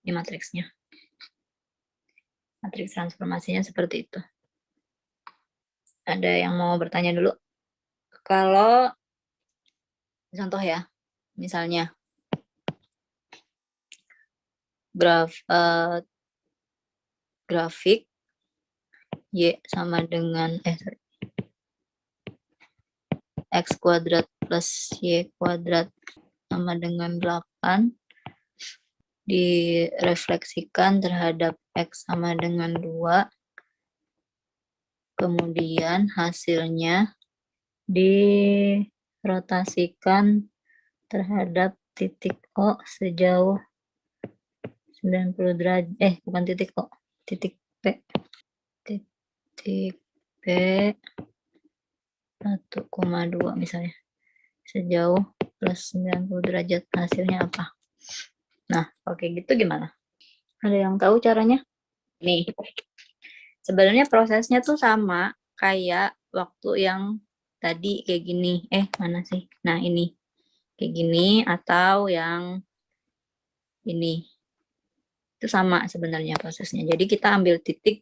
Ini matriksnya. Matriks transformasinya seperti itu. Ada yang mau bertanya dulu? Kalau contoh ya, misalnya grafik Y sama dengan X kuadrat plus Y kuadrat sama dengan 8 direfleksikan terhadap X sama dengan 2, kemudian hasilnya dirotasikan terhadap titik O sejauh 90 derajat, bukan titik O, titik P. Titik P 1,2 misalnya. Sejauh plus 90 derajat, hasilnya apa? Nah, oke gitu gimana? Ada yang tahu caranya? Nih, sebenarnya prosesnya tuh sama kayak waktu yang tadi kayak gini. Mana sih? Nah, ini. Kayak gini atau yang ini. Itu sama sebenarnya prosesnya. Jadi kita ambil titik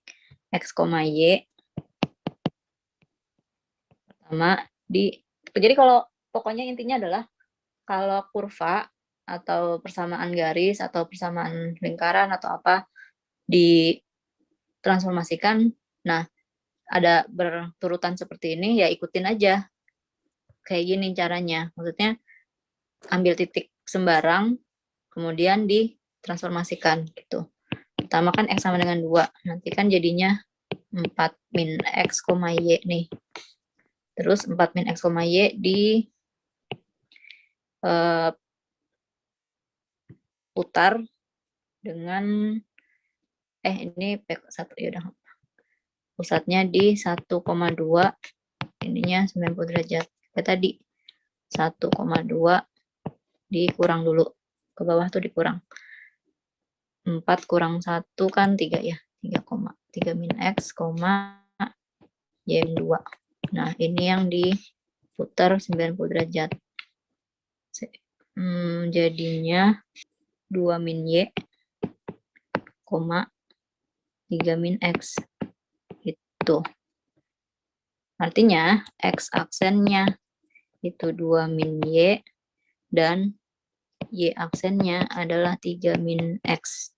X, Y. Pertama jadi kalau pokoknya intinya adalah kalau kurva atau persamaan garis atau persamaan lingkaran atau apa ditransformasikan, nah ada berturutan seperti ini, ya ikutin aja. Kayak gini caranya. Maksudnya ambil titik sembarang, kemudian ditransformasikan gitu. Pertama kan X sama dengan 2, nanti kan jadinya 4 min X, Y nih. Terus 4 min X, Y di putar dengan ini P1 ya udah. Pusatnya di 1,2, ininya 90 derajat. Kayak tadi 1,2 dikurang dulu. Ke bawah tuh dikurang. 4 kurang 1 kan 3 ya. 3, 3 min X, Y min 2. Nah, ini yang diputar 90 derajat. Jadinya 2 min Y, 3 min X. Itu. Artinya, X aksennya itu 2 min Y, dan Y aksennya adalah 3 min X.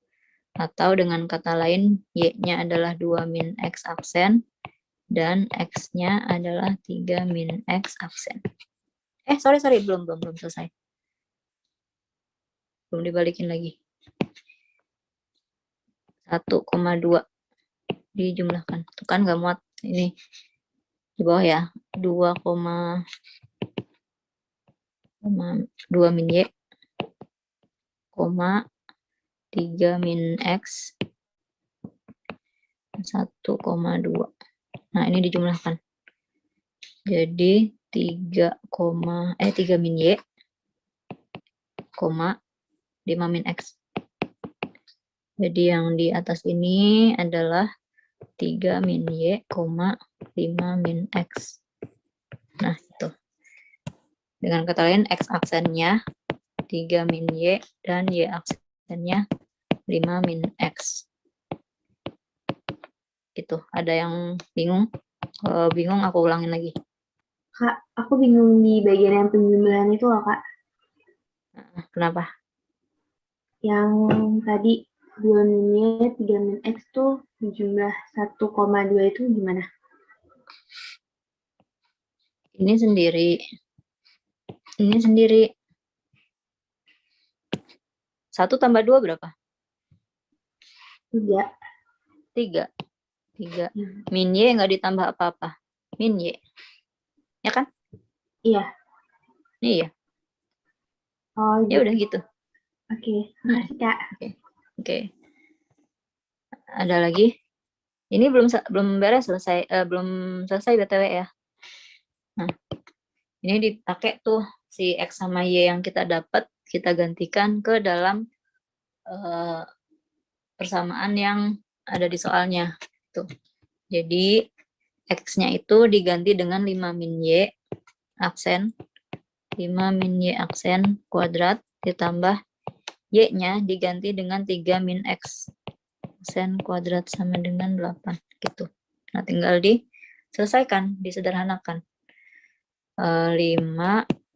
Atau dengan kata lain, Y-nya adalah 2 min X aksen, dan X-nya adalah 3 min X aksen. Sorry, belum selesai. Belum dibalikin lagi. 1,2 dijumlahkan. Tuh kan nggak muat. Ini di bawah ya. 2 min Y, 3 min X, 1,2. Nah, ini dijumlahkan. Jadi 3 min Y, 5 min X. Jadi yang di atas ini adalah 3 min Y, 5 min X. Nah, itu. Dengan kata lain, X aksennya 3 min Y, dan Y aksennya 5 min X. Gitu. Ada yang bingung? Kalau bingung, aku ulangin lagi. Kak, aku bingung di bagian yang penjumlahan itu loh, Kak. Kenapa? Yang tadi 2 min Y, 3 min X tuh jumlah 1,2 itu gimana? Ini sendiri. 1 tambah 2 berapa? 3. 3. Min Y nggak ditambah apa-apa. Min Y. Ya kan? Iya. Iya. Oh, Ya udah gitu. Oke, makasih, Kak. Oke. Ada lagi? Ini belum beres selesai, belum selesai BTW ya. Nah, ini dipakai tuh si X sama Y yang kita dapat, kita gantikan ke dalam persamaan yang ada di soalnya. Tuh. Jadi X-nya itu diganti dengan 5 min Y aksen, 5 min Y aksen kuadrat, ditambah Y-nya diganti dengan 3 min X aksen kuadrat sama dengan 8. Gitu. Nah, tinggal diselesaikan, disederhanakan. 5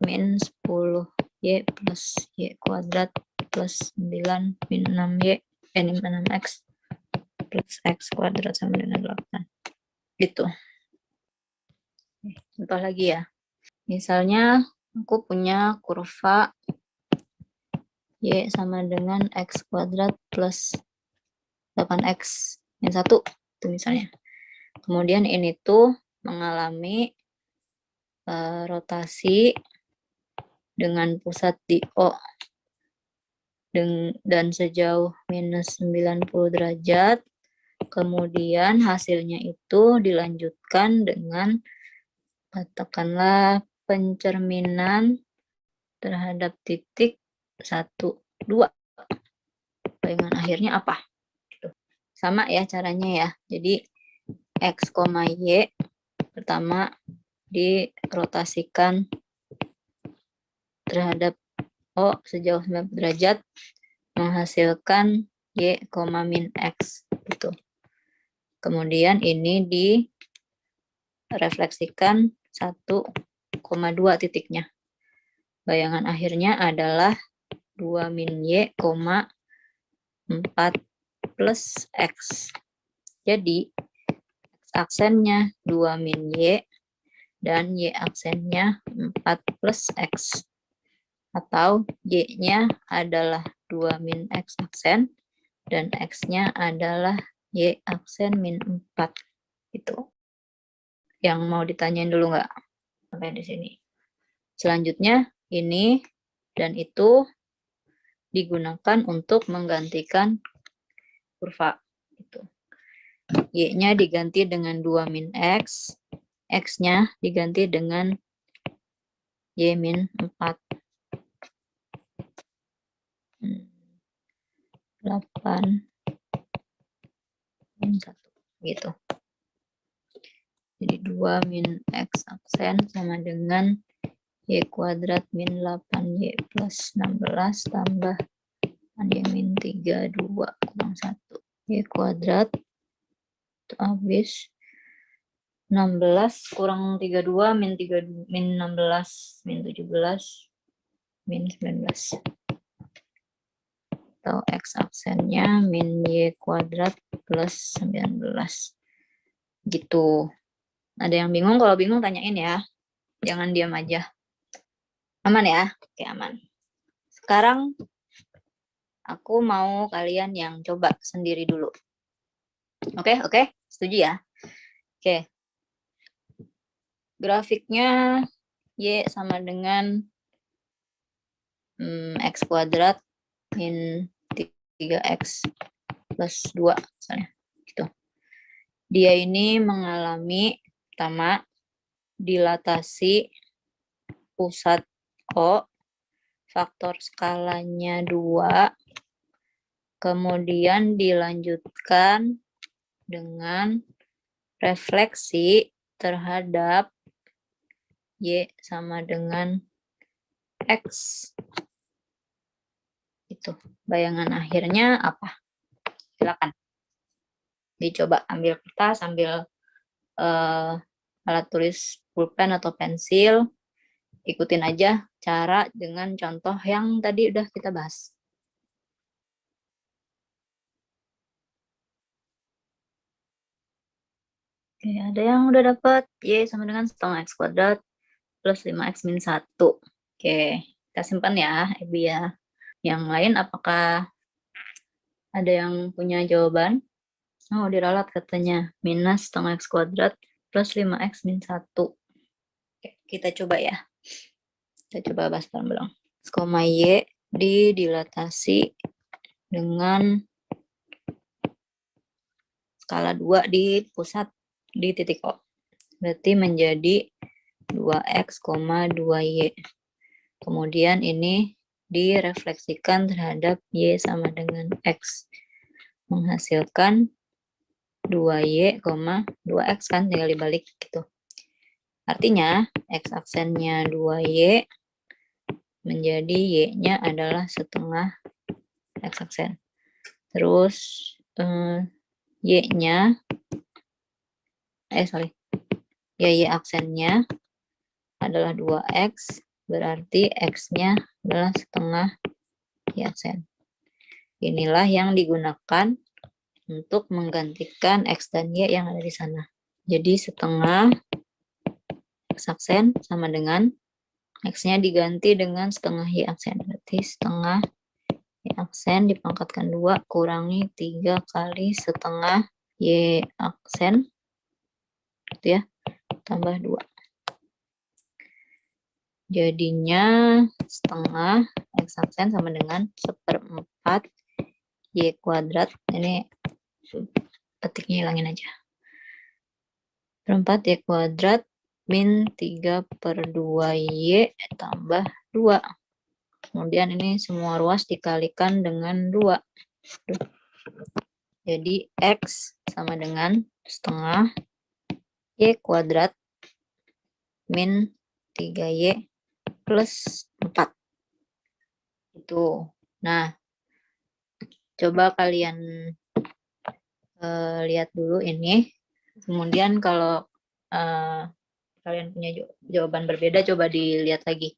min 10 Y plus Y kuadrat plus 9 min 6Y, 6X plus X kuadrat sama dengan 8. Gitu. Contoh lagi ya. Misalnya aku punya kurva Y sama dengan X kuadrat plus 8X min 1. Itu misalnya. Kemudian ini tuh mengalami rotasi dengan pusat di O dan sejauh minus 90 derajat. Kemudian hasilnya itu dilanjutkan dengan katakanlah pencerminan terhadap titik 1, 2. Bayangan akhirnya apa? Sama ya caranya ya. Jadi X, Y pertama dirotasikan terhadap O sejauh 90 derajat menghasilkan Y, min X. Gitu. Kemudian ini direfleksikan 1,2 titiknya. Bayangan akhirnya adalah 2 min Y, 4 plus X. Jadi, X aksennya 2 min Y, dan Y aksennya 4 plus X. Atau Y-nya adalah 2 min X aksen, dan X-nya adalah Y aksen min 4. Gitu. Yang mau ditanyain dulu nggak? Sampai di sini. Selanjutnya, ini dan itu digunakan untuk menggantikan kurva. Gitu. Y-nya diganti dengan 2 min X, X-nya diganti dengan Y min 4. 8 min 1. gitu. Jadi 2 min X aksen sama dengan Y kuadrat min 8Y plus 16 tambah 8Y min 32 kurang 1. Y kuadrat itu habis 16 kurang 32 min 3 min 16 min 17 min 19. Atau X aksennya min Y kuadrat plus 19. Gitu. Ada yang bingung? Kalau bingung tanyain ya. Jangan diam aja. Aman ya? Oke, aman. Sekarang aku mau kalian yang coba sendiri dulu. Oke? Setuju ya? Oke. Grafiknya Y sama dengan X kuadrat min 3X plus 2 misalnya. Gitu. Dia ini mengalami pertama dilatasi pusat O, faktor skalanya 2, kemudian dilanjutkan dengan refleksi terhadap Y sama dengan X. Itu. Bayangan akhirnya apa? Silakan. Dicoba ambil kertas, ambil alat tulis pulpen atau pensil. Ikutin aja cara dengan contoh yang tadi udah kita bahas. Oke, ada yang udah dapat Y sama dengan setengah X kuadrat plus 5X min 1. Oke, kita simpan ya, Ebi ya. Yang lain apakah ada yang punya jawaban? Oh, diralat katanya. Minus setengah X kuadrat plus 5X min 1. Oke, kita coba ya. Kita coba bahas bareng-bareng. Koma Y dilatasi dengan skala 2 di pusat di titik O. Berarti menjadi 2X, 2Y. Kemudian ini direfleksikan terhadap Y sama dengan X. Menghasilkan 2Y, 2X kan tinggal dibalik gitu. Artinya X aksennya 2Y menjadi Y-nya adalah setengah X aksen. Terus Y-nya Y aksennya adalah 2X, berarti X-nya adalah setengah Y aksen. Inilah yang digunakan untuk menggantikan X dan Y yang ada di sana. Jadi setengah X aksen sama dengan X-nya diganti dengan setengah Y aksen. Berarti setengah Y aksen dipangkatkan 2 kurangi 3 kali setengah Y aksen. Gitu ya. Tambah 2. Jadinya setengah X aksen sama dengan 1/4 Y kuadrat. Ini petiknya hilangin aja. 1/4 Y kuadrat min 3/2Y tambah 2. Kemudian ini semua ruas dikalikan dengan 2. Jadi X sama dengan setengah Y kuadrat min 3Y plus 4. Itu. Nah, coba kalian lihat dulu ini. Kemudian kalau kalian punya jawaban berbeda, coba dilihat lagi.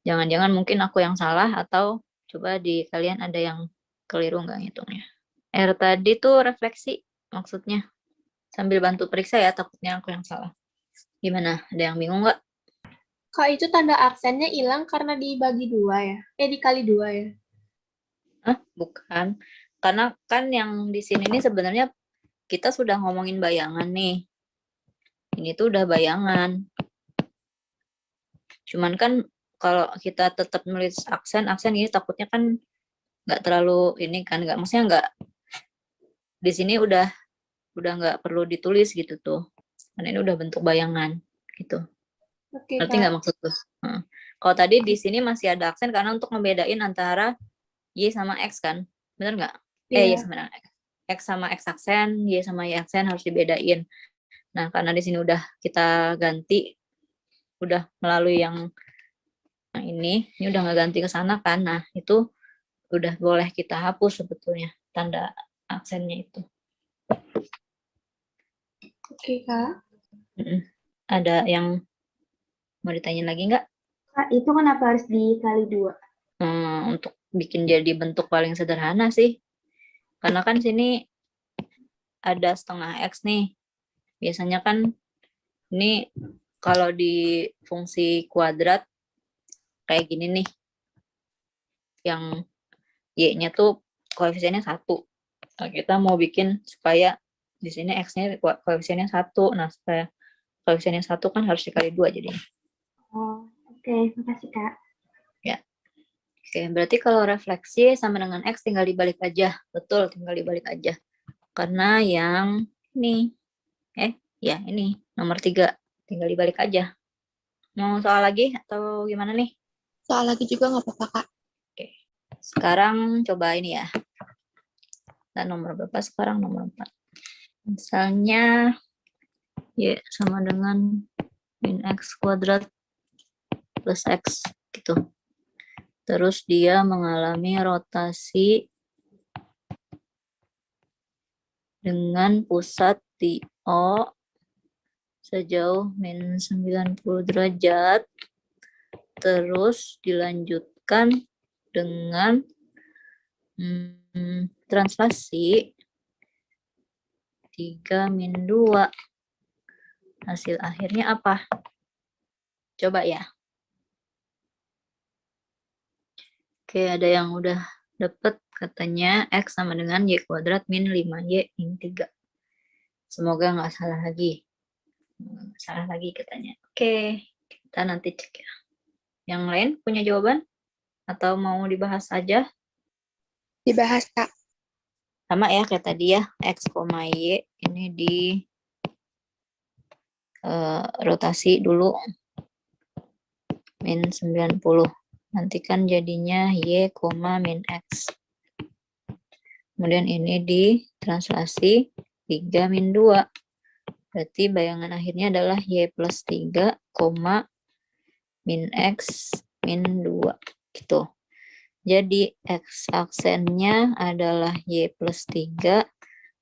Jangan-jangan mungkin aku yang salah, atau coba di kalian ada yang keliru nggak ngitungnya. R tadi tuh refleksi maksudnya. Sambil bantu periksa ya, takutnya aku yang salah. Gimana? Ada yang bingung nggak? Kak, itu tanda aksennya hilang karena dibagi 2 ya? Dikali 2 ya? Bukan. Karena kan yang di sini nih sebenarnya kita sudah ngomongin bayangan nih. Ini tuh udah bayangan. Cuman kan kalau kita tetap nulis aksen ini takutnya kan nggak terlalu ini kan, maksudnya nggak, di sini udah nggak perlu ditulis gitu tuh. Karena ini udah bentuk bayangan gitu. Oke, Ngerti Kak. nggak maksud tuh? Kalau tadi di sini masih ada aksen karena untuk membedain antara Y sama X kan, bener nggak? Iya. Y sama dengan X. X sama X aksen, Y sama Y aksen harus dibedain. Nah, karena di sini udah kita ganti, udah melalui yang ini udah nggak ganti ke sana kan. Nah, itu udah boleh kita hapus sebetulnya tanda aksennya itu. Oke, Kak. Ada yang mau ditanya lagi nggak? Kak, itu kenapa harus dikali 2? Untuk bikin jadi bentuk paling sederhana sih. Karena kan sini ada setengah X nih. Biasanya kan ini kalau di fungsi kuadrat kayak gini nih. Yang Y-nya tuh koefisiennya 1. Nah, kita mau bikin supaya di sini X-nya koefisiennya 1. Nah, supaya koefisiennya 1 kan harus dikali 2 jadinya. Oh, oke. Makasih, Kak. Ya. Oke, berarti kalau refleksi sama dengan X tinggal dibalik aja. Betul, tinggal dibalik aja. Karena yang ini, ya ini, nomor 3. Tinggal dibalik aja. Mau soal lagi atau gimana nih? Soal lagi juga nggak apa-apa, Kak. Oke. Sekarang coba ini ya. Dan nomor berapa sekarang? Nomor 4. Misalnya, Y sama dengan min X kuadrat plus X, gitu. Terus dia mengalami rotasi dengan pusat di O sejauh min 90 derajat. Terus dilanjutkan dengan translasi 3 min 2. Hasil akhirnya apa? Coba ya. Oke, ada yang udah dapet katanya X sama dengan Y kuadrat min 5Y min 3. Semoga nggak salah lagi. Salah lagi katanya. Oke, kita nanti cek ya. Yang lain punya jawaban? Atau mau dibahas aja? Dibahas, Kak. Sama ya kayak tadi ya, X, Y ini di rotasi dulu min 90. Nanti kan jadinya Y, min X. Kemudian ini di translasi 3 min 2. Berarti bayangan akhirnya adalah Y plus 3, min X min 2. Gitu. Jadi X aksennya adalah Y plus 3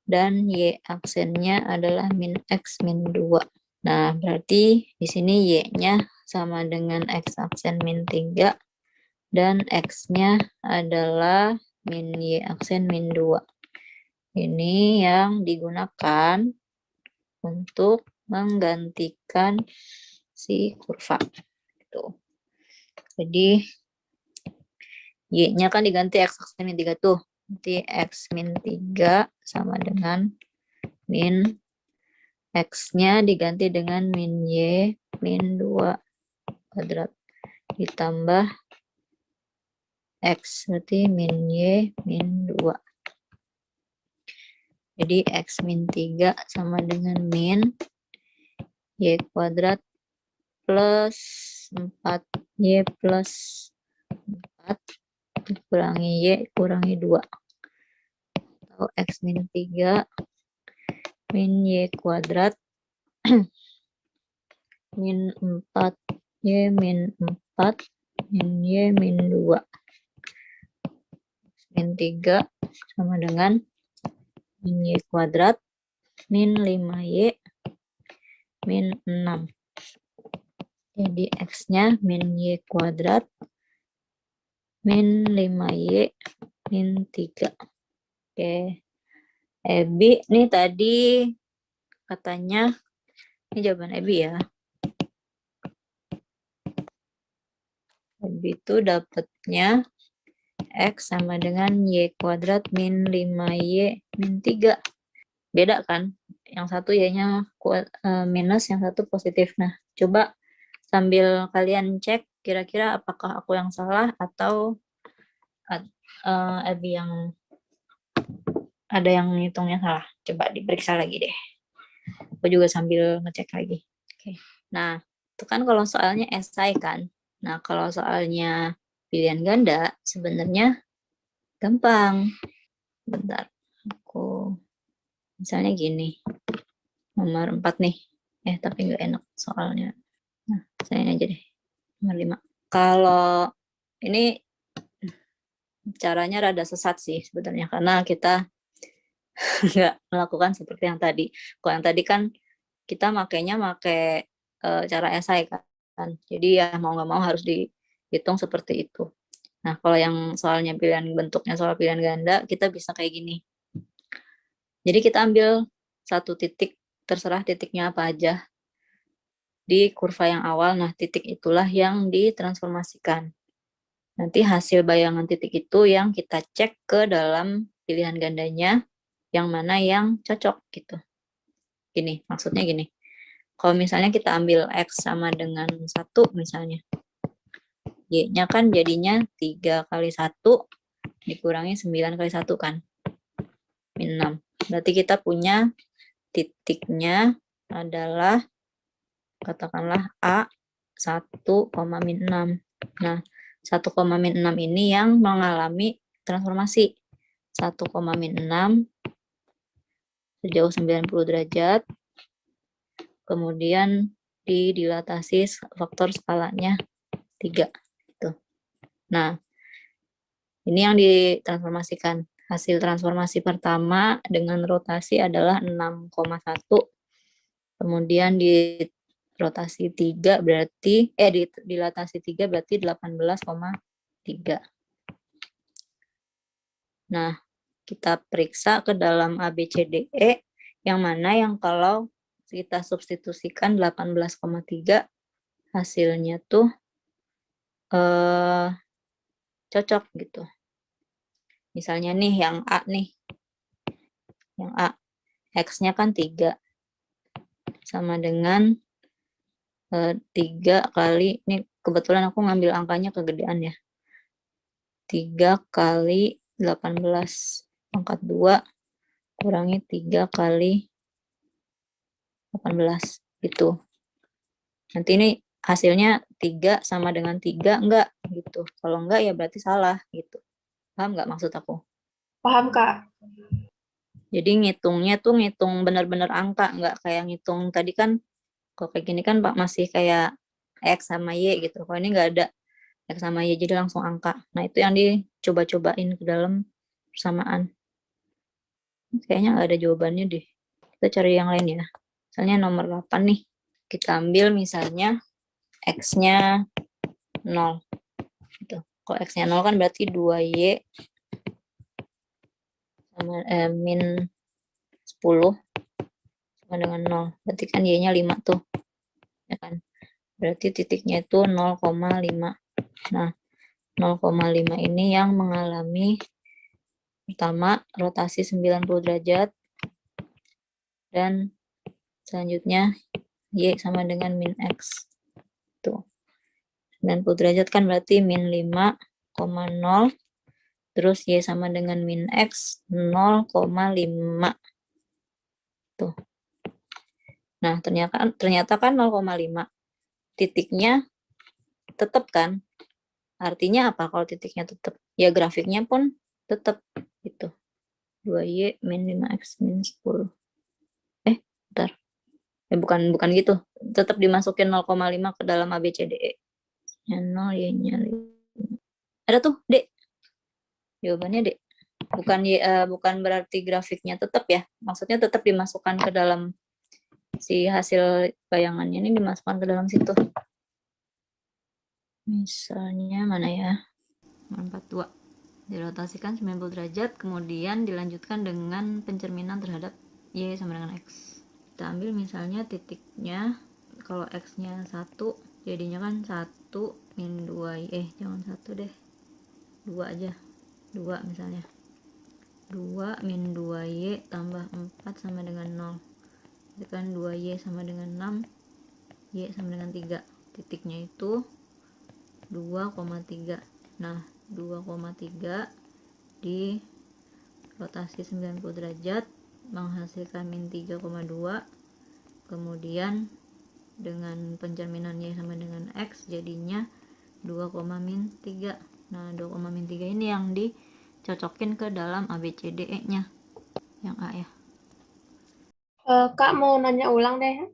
dan Y aksennya adalah min X min 2. Nah, berarti di sini Y-nya sama dengan X aksen min 3 dan X-nya adalah min Y aksen min 2. Ini yang digunakan untuk menggantikan si kurva. Gitu. Jadi Y-nya kan diganti X aksen min 3 tuh. Nanti X min 3 sama dengan min X-nya diganti dengan min Y min 2 kuadrat. Ditambah X, berarti min Y min 2. Jadi X min 3 sama dengan min Y kuadrat plus 4Y plus 4 kurangi Y kurangi 2. Atau X min 3 min Y kuadrat min 4Y min 4 min Y min 2. Min 3 sama dengan min Y kuadrat min 5Y min 6. Jadi X-nya min Y kuadrat min 5Y min 3. Oke. Ebi, nih tadi katanya, ini jawaban Ebi ya. Ebi itu dapatnya X sama dengan Y kuadrat min 5Y min 3. Beda kan? Yang satu Y-nya minus, yang satu positif. Nah, coba sambil kalian cek kira-kira apakah aku yang salah atau Ebi yang ada yang ngitungnya salah. Coba diperiksa lagi deh. Aku juga sambil ngecek lagi. Oke. Nah, itu kan kalau soalnya esai kan. Nah, kalau soalnya pilihan ganda sebenarnya gampang. Bentar. Aku misalnya gini, nomor 4 nih. Tapi nggak enak soalnya. Nah, saya aja deh, nomor 5. Kalau ini caranya rada sesat sih sebenarnya, karena kita nggak melakukan seperti yang tadi. Kalau yang tadi kan kita makainya cara esai kan. Jadi ya mau nggak mau harus dihitung seperti itu. Nah, kalau yang soalnya bentuknya soal pilihan ganda, kita bisa kayak gini. Jadi kita ambil satu titik, terserah titiknya apa aja di kurva yang awal. Nah, titik itulah yang ditransformasikan. Nanti hasil bayangan titik itu yang kita cek ke dalam pilihan gandanya, yang mana yang cocok gitu. Gini, maksudnya gini. Kalau misalnya kita ambil X sama dengan 1 misalnya, Y-nya kan jadinya 3 kali 1 dikurangi 9 kali 1 kan, min 6. Berarti kita punya titiknya adalah, katakanlah A 1, min 6. Nah, 1, min 6 ini yang mengalami transformasi. 1, min 6 sejauh 90 derajat, kemudian didilatasi faktor skalanya 3. Gitu. Nah, ini yang ditransformasikan. Hasil transformasi pertama dengan rotasi adalah 6,1. Kemudian di rotasi 3 berarti, dilatasi 3 berarti 18,3. Nah, kita periksa ke dalam ABCDE, yang mana yang kalau kita substitusikan 18,3, hasilnya tuh cocok gitu. Misalnya nih yang A nih. Yang A, X-nya kan 3. Sama dengan 3 kali, ini kebetulan aku ngambil angkanya kegedean ya. 3 kali 18 pangkat 2 kurangi 3 kali 18 gitu. Nanti ini hasilnya 3 sama dengan 3 enggak gitu. Kalau enggak ya berarti salah gitu. Paham nggak maksud aku? Paham, Kak? Jadi ngitungnya tuh ngitung benar-benar angka, nggak kayak ngitung tadi kan, kalau kayak gini kan Pak masih kayak X sama Y gitu. Kalau ini nggak ada X sama Y, jadi langsung angka. Nah, itu yang dicoba-cobain ke dalam persamaan. Kayaknya nggak ada jawabannya deh. Kita cari yang lain ya. Misalnya nomor 8 nih. Kita ambil misalnya X-nya 0. Gitu. Kalau X-nya 0 kan berarti 2Y sama min 10 sama dengan 0. Berarti kan Y-nya 5 tuh. Ya kan? Berarti titiknya itu 0,5. Nah, 0,5 ini yang mengalami pertama rotasi 90 derajat, dan selanjutnya Y sama dengan min X. Tuh. 90 derajat kan berarti min 5,0, terus Y sama dengan min X 0,5. Tuh. Nah, ternyata kan 0,5. Titiknya tetap kan? Artinya apa kalau titiknya tetap? Ya grafiknya pun tetap gitu. 2Y min 5X min 10. Bentar. Bukan gitu. Tetap dimasukin 0,5 ke dalam ABCDE. Ya 0, Y-nya 5. Ada tuh, D. Jawabannya D. Bukan berarti grafiknya tetap ya. Maksudnya tetap dimasukkan ke dalam si hasil bayangannya, ini dimasukkan ke dalam situ. Misalnya mana ya? 42. Dirotasikan 90 derajat, kemudian dilanjutkan dengan pencerminan terhadap Y sama dengan X. Kita ambil misalnya titiknya, kalau X-nya 1, jadinya kan 1 min 2Y. Jangan 1 deh. 2 aja. 2 misalnya. 2 min 2Y tambah 4 sama dengan 0. Itu kan 2Y sama dengan 6, Y sama dengan 3. Titiknya itu 2,3. Nah, 2,3 di rotasi 90 derajat menghasilkan min 3,2. Kemudian dengan pencerminan Y sama dengan X jadinya 2,-3. Nah, 2,-3 ini yang dicocokin ke dalam ABCDE-nya. yang A ya. Kak mau nanya ulang deh.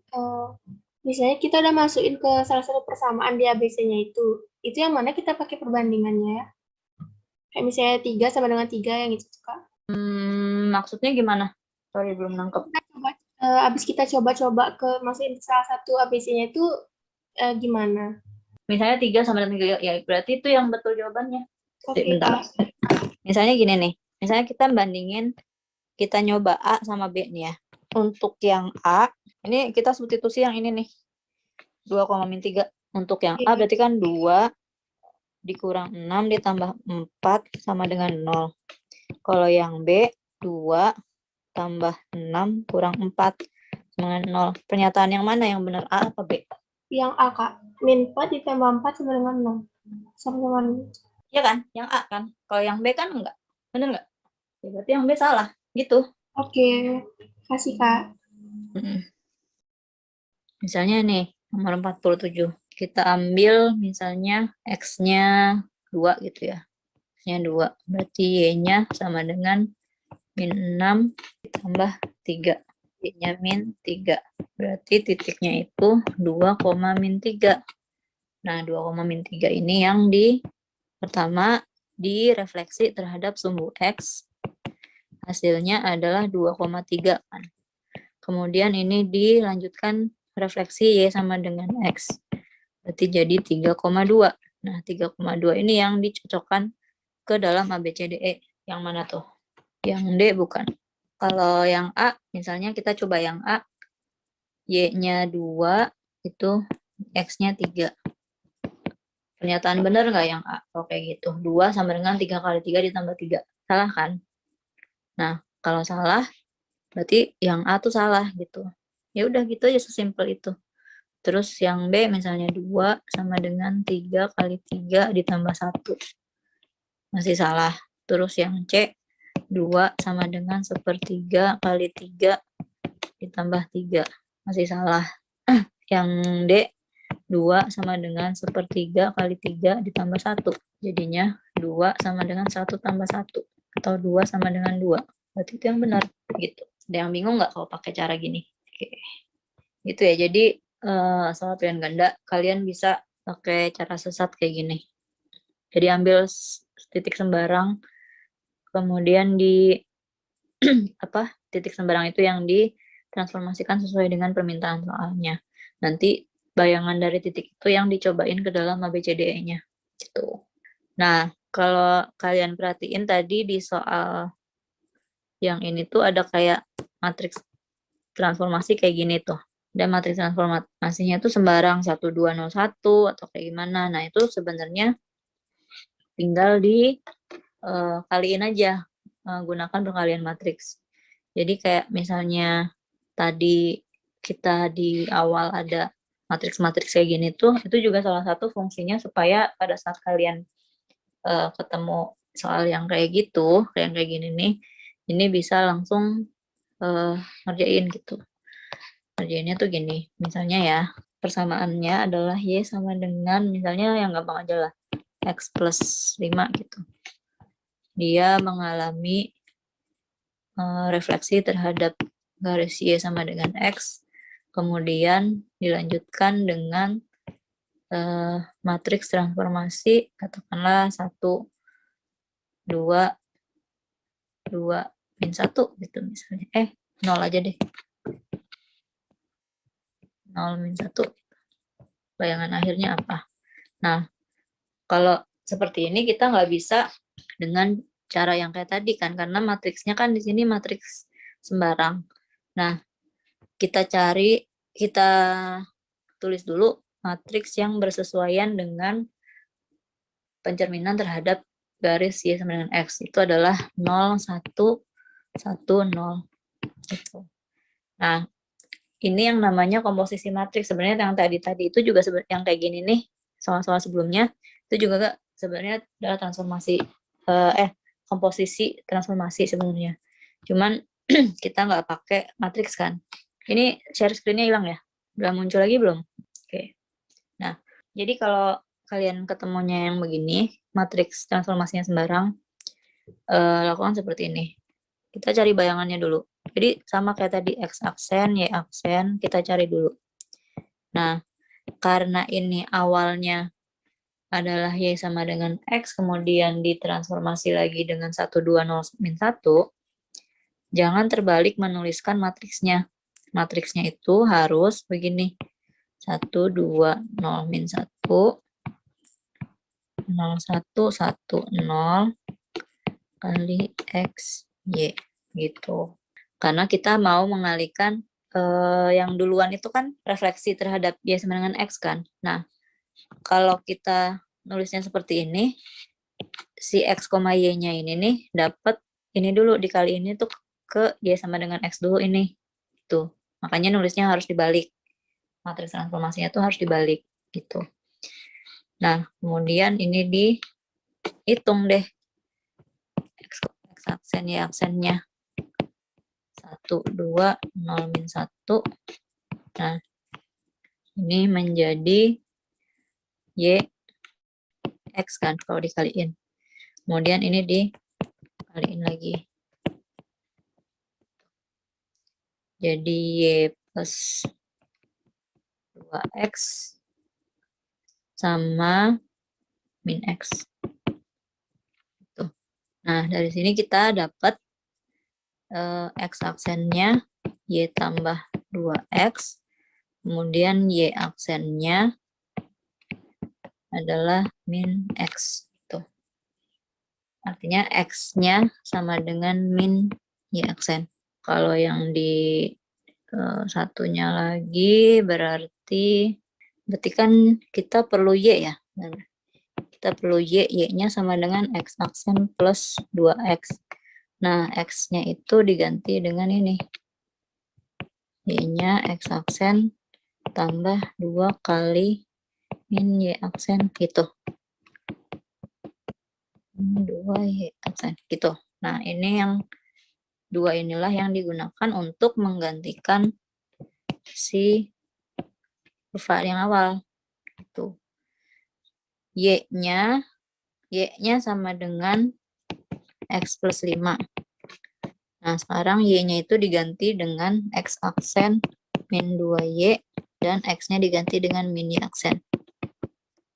Misalnya kita udah masukin ke salah satu persamaan di ABC-nya itu. Itu yang mana kita pakai perbandingannya ya? Kayak misalnya 3 sama dengan 3 yang itu, Kak. Maksudnya gimana? Sorry, belum nangkep. Abis kita coba-coba ke masukin ke salah satu ABC-nya itu gimana? Misalnya 3 sama dengan 3, ya berarti itu yang betul jawabannya. Oke, Bentar. Kak. Misalnya gini nih, misalnya kita bandingin, kita nyoba A sama B nih ya. Untuk yang A, ini kita substitusi yang ini nih, 2,-3. Untuk yang A berarti kan 2 dikurang 6 ditambah 4 sama dengan 0. Kalau yang B, 2 tambah 6 kurang 4 sama dengan 0. Pernyataan yang mana yang benar, A apa B? Yang A, Kak. Min 4 ditambah 4 sama dengan 0. Sama dengan Iya kan? Yang A kan? Kalau yang B kan enggak. Bener enggak? Ya, berarti yang B salah. Gitu. Oke. Kasih, Kak. Misalnya nih, nomor 47. Kita ambil misalnya X-nya 2 gitu ya. X-nya 2. Berarti Y-nya sama dengan min 6 ditambah 3. Y-nya min 3. Berarti titiknya itu 2, min 3. Nah, 2, min 3 ini yang pertama direfleksi terhadap sumbu X. Hasilnya adalah 2,3 kan. Kemudian ini dilanjutkan refleksi Y sama dengan X. Berarti jadi 3,2. Nah, 3,2 ini yang dicocokkan ke dalam ABCDE. Yang mana tuh? Yang D bukan. Kalau yang A, misalnya kita coba yang A, Y-nya 2, itu X-nya 3. Pernyataan benar nggak yang A? Kalau kayak gitu. 2 sama dengan 3 kali 3 ditambah 3. Salah kan? Nah, kalau salah, berarti yang A tuh salah gitu. Ya udah gitu aja, sesimpel itu. Terus yang B misalnya 2 sama dengan 3 kali 3 ditambah 1. Masih salah. Terus yang C, 2 sama dengan 1/3 kali 3 ditambah 3. Masih salah. Yang D, 2 sama dengan 1/3 kali 3 ditambah 1. Jadinya 2 sama dengan 1 tambah 1. Atau 2 sama dengan 2. Berarti itu yang benar. Gitu. Ada yang bingung nggak kalau pakai cara gini? Oke. Gitu ya. Jadi soal pilihan ganda, kalian bisa pakai cara sesat kayak gini. Jadi ambil titik sembarang, kemudian titik sembarang itu yang ditransformasikan sesuai dengan permintaan soalnya. Nanti bayangan dari titik itu yang dicobain ke dalam ABCDE-nya. Gitu. Nah, kalau kalian perhatiin tadi di soal yang ini tuh ada kayak matriks transformasi kayak gini tuh. Dan matriks transformasinya tuh sembarang 1, 2, 0, 1 atau kayak gimana. Nah, itu sebenarnya tinggal kaliin aja, gunakan perkalian matriks. Jadi kayak misalnya tadi kita di awal ada matriks-matriks kayak gini tuh, itu juga salah satu fungsinya supaya pada saat kalian ketemu soal yang kayak gitu, kayak gini nih, ini bisa langsung ngerjain gitu. Ngerjainnya tuh gini, misalnya ya, persamaannya adalah Y sama dengan, misalnya yang gampang aja lah, X plus 5 gitu. Dia mengalami refleksi terhadap garis Y sama dengan X, kemudian dilanjutkan dengan matriks transformasi, katakanlah 1, 2, 2, min 1 gitu misalnya. 0 aja deh. 0 min 1. Bayangan akhirnya apa? Nah, kalau seperti ini kita nggak bisa dengan cara yang kayak tadi kan, karena matriksnya kan di sini matriks sembarang. Nah, kita tulis dulu matriks yang bersesuaian dengan pencerminan terhadap garis Y sama dengan X. Itu adalah 0, 1, 1, 0. Gitu. Nah, ini yang namanya komposisi matriks. Sebenarnya yang tadi itu juga yang kayak gini nih, soal-soal sebelumnya, itu juga sebenarnya adalah komposisi transformasi sebenarnya. Cuman kita nggak pakai matriks kan. Ini share screen-nya hilang ya? Udah muncul lagi belum? Oke. Nah, jadi kalau kalian ketemunya yang begini, matriks transformasinya sembarang, lakukan seperti ini. Kita cari bayangannya dulu. Jadi sama kayak tadi X aksen, Y aksen, kita cari dulu. Nah, karena ini awalnya adalah Y sama dengan X, kemudian ditransformasi lagi dengan 1, 2, 0, min 1, jangan terbalik menuliskan matriksnya. Matriksnya itu harus begini. 1, 2, 0, min 1, 0, 1, 1, 0, kali X, Y, gitu. Karena kita mau mengalihkan yang duluan itu kan refleksi terhadap Y sama dengan X kan. Nah, kalau kita nulisnya seperti ini, si X, Y-nya ini nih dapat ini dulu dikali ini tuh ke Y sama dengan X dulu ini. Tuh. Makanya nulisnya harus dibalik. Matriks transformasinya tuh harus dibalik gitu. Nah, kemudian ini dihitung deh. X aksen, Y aksennya. 1, 2, 0, min 1. Nah, ini menjadi Y X kan kalau dikaliin. Kemudian ini dikaliin lagi. Jadi Y plus 2X sama min X. Tuh. Nah, dari sini kita dapat X aksennya Y tambah 2X. Kemudian Y aksennya adalah min X. Tuh. Artinya X-nya sama dengan min Y aksen. Kalau yang di satunya lagi berarti kan kita perlu Y ya. Kita perlu Y-nya sama dengan X aksen plus 2X. Nah, X-nya itu diganti dengan ini. Y-nya X aksen tambah 2 kali min Y aksen gitu. 2 Y aksen gitu. Nah, ini yang 2 inilah yang digunakan untuk menggantikan si kurva yang awal. Itu. Y-nya sama dengan X plus 5. Nah, sekarang Y-nya itu diganti dengan X aksen min 2Y dan X-nya diganti dengan min Y aksen.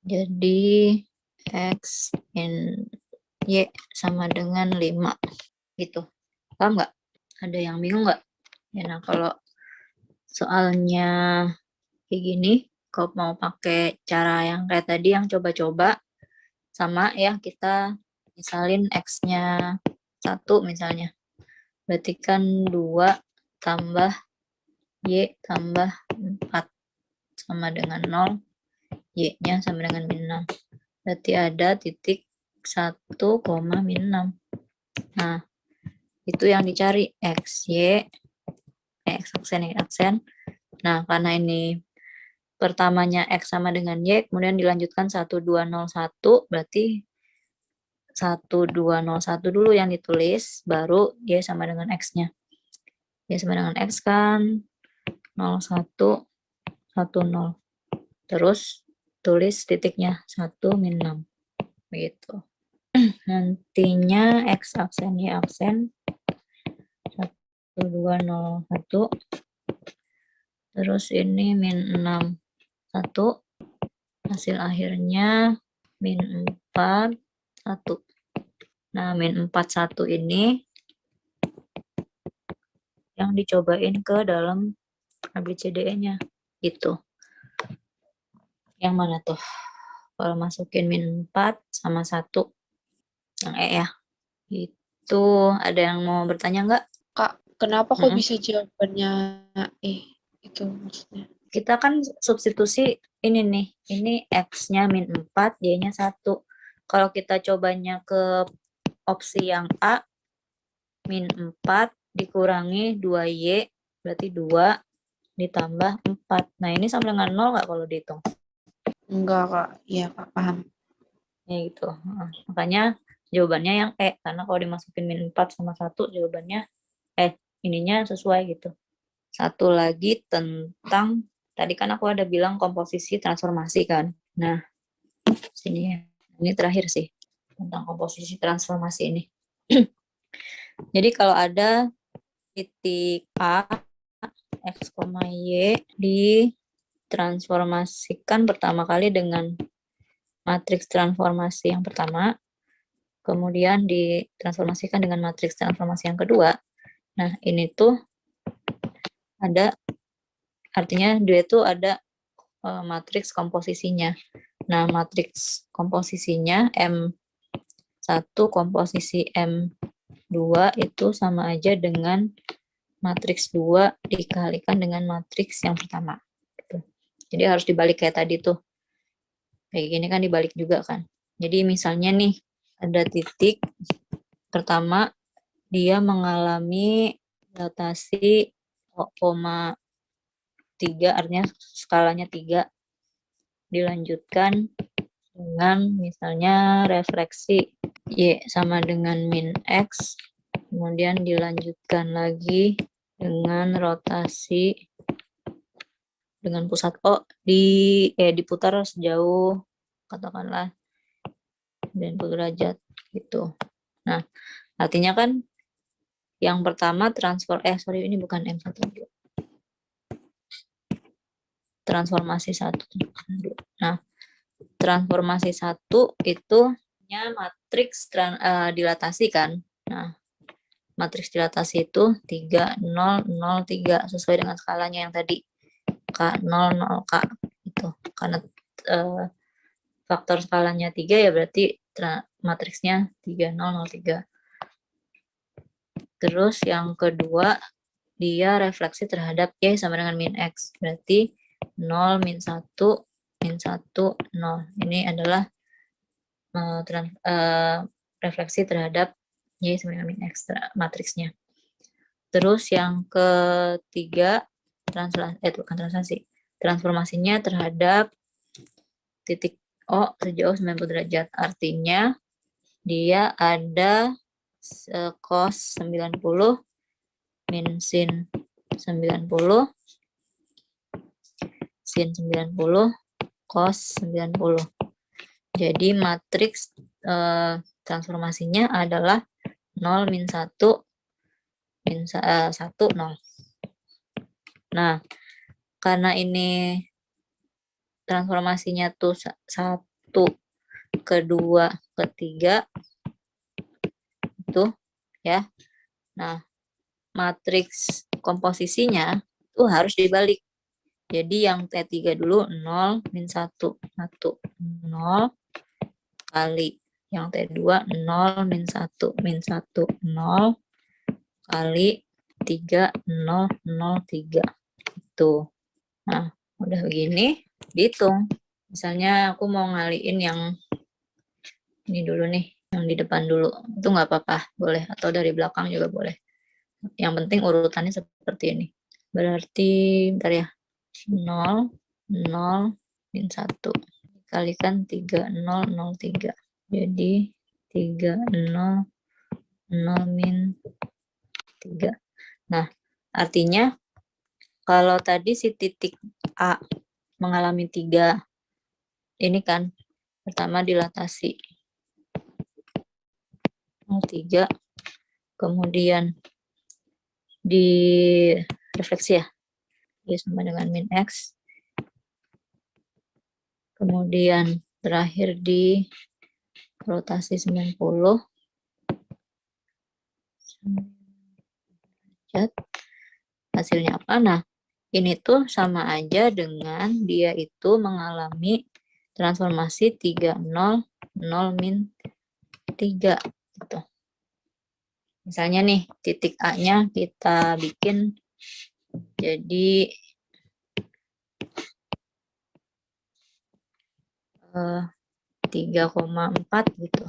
Jadi X min Y sama dengan 5. Gitu. Paham nggak? Ada yang bingung nggak? Ya, nah, kalau soalnya kayak gini, kalau mau pakai cara yang kayak tadi yang coba-coba, sama ya kita misalin X-nya 1 misalnya. Berarti kan 2 tambah Y tambah 4 sama dengan 0. Y-nya sama dengan min 6. Berarti ada titik 1, min 6. Nah, itu yang dicari. X, Y, X aksen, Y aksen. Nah, karena ini pertamanya X sama dengan Y, kemudian dilanjutkan 1, 2, 0, 1, berarti 1, 2, 0, 1 dulu yang ditulis, baru Y sama dengan X-nya. Y sama dengan X kan 0, 1, 1, 0. Terus tulis titiknya 1, min 6. Begitu. Nantinya X aksen, Y aksen 1, 2, 0, 1. Terus ini min 6, 1. Hasil akhirnya min 4, 1. Nah, min 4, 1 ini yang dicobain ke dalam ABCDE-nya. Gitu. Yang mana tuh? Kalau masukin min 4 sama 1. Yang E ya. Itu ada yang mau bertanya nggak? Kak, kenapa kok bisa jawabannya E? Itu maksudnya. Kita kan substitusi ini nih. Ini X-nya min 4, Y-nya 1. Kalau kita cobanya ke opsi yang A, min 4 dikurangi 2Y, berarti 2 ditambah 4. Nah, ini sama dengan 0 nggak kalau dihitung? Enggak, Kak. Iya, Kak. Paham. Ya gitu. Makanya jawabannya yang E. Karena kalau dimasukin min 4 sama 1, jawabannya ininya sesuai gitu. Satu lagi tentang, tadi kan aku ada bilang komposisi transformasi kan. Nah, sini ya. Ini terakhir sih. Tentang komposisi transformasi ini. Jadi kalau ada titik A, X, Y ditransformasikan pertama kali dengan matriks transformasi yang pertama, kemudian ditransformasikan dengan matriks transformasi yang kedua. Nah, ini tuh ada, artinya dia itu ada matriks komposisinya. Nah, matriks komposisinya M1 komposisi M2 itu sama aja dengan matriks 2 dikalikan dengan matriks yang pertama. Gitu. Jadi harus dibalik kayak tadi tuh. Kayak gini kan dibalik juga kan. Jadi misalnya nih, ada titik pertama, dia mengalami dilatasi 0,3, artinya skalanya 3. Dilanjutkan dengan misalnya refleksi Y sama dengan min X, kemudian dilanjutkan lagi dengan rotasi dengan pusat O diputar sejauh katakanlah 90 derajat gitu. Nah, artinya kan yang pertama ini bukan M1 dulu. Transformasi 1. Nah, transformasi 1 itu matriks dilatasi kan. Nah, matriks dilatasi itu 3, 0, 0, 3 sesuai dengan skalanya yang tadi. K, 0, 0, K itu. Karena faktor skalanya 3 ya berarti matriksnya 3, 0, 0, 3. Terus yang kedua, dia refleksi terhadap Y sama dengan min X. Berarti 0, min 1, min 1, 0. Ini adalah refleksi terhadap Y sama dengan min X matriksnya. Terus yang ketiga, transformasinya terhadap titik O sejauh 90 derajat. Artinya dia ada cos 90 min sin 90 sin 90 cos 90. Jadi matriks transformasinya adalah 0 min 1 min 1 0. Nah, karena ini transformasinya tuh 1 ke 2 ke 3 itu ya. Nah, matriks komposisinya itu harus dibalik. Jadi yang T3 dulu 0 min 1 1 0 kali yang T2 0 min 1 min 1 0 kali 3 0 0 3 itu. Nah, udah begini dihitung. Misalnya aku mau ngaliin yang ini dulu nih, yang di depan dulu. Itu nggak apa-apa, boleh. Atau dari belakang juga boleh. Yang penting urutannya seperti ini. Berarti, bentar ya, 0, 0, min 1. Dikalikan 3, 0, 0, 3. Jadi, 3, 0, 0, min 3. Nah, artinya, kalau tadi si titik A mengalami 3, ini kan, pertama dilatasi 0,3, kemudian direfleksi ya, dia sama dengan min X, kemudian terakhir di rotasi 90 derajat, hasilnya apa? Nah, ini tuh sama aja dengan dia itu mengalami transformasi 3, 0, 0, min 3. Gitu. Misalnya nih, titik A-nya kita bikin jadi 3,4 gitu.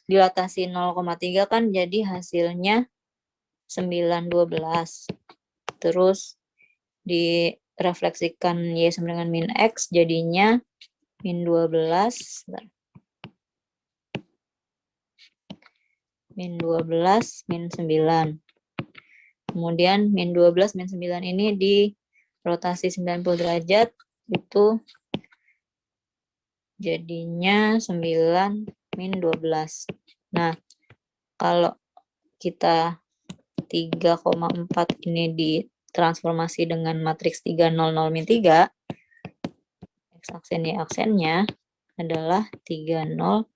Dilatasi 0,3 kan jadi hasilnya 9,12. Terus direfleksikan Y sama dengan min X jadinya min 12. Min 12, min 9. Kemudian min 12, min 9 ini di rotasi 90 derajat itu jadinya 9 min 12. Nah, kalau kita 3,4 ini ditransformasi dengan matriks 3, 0, 0, min 3, X aksen Y aksennya adalah 3, 0,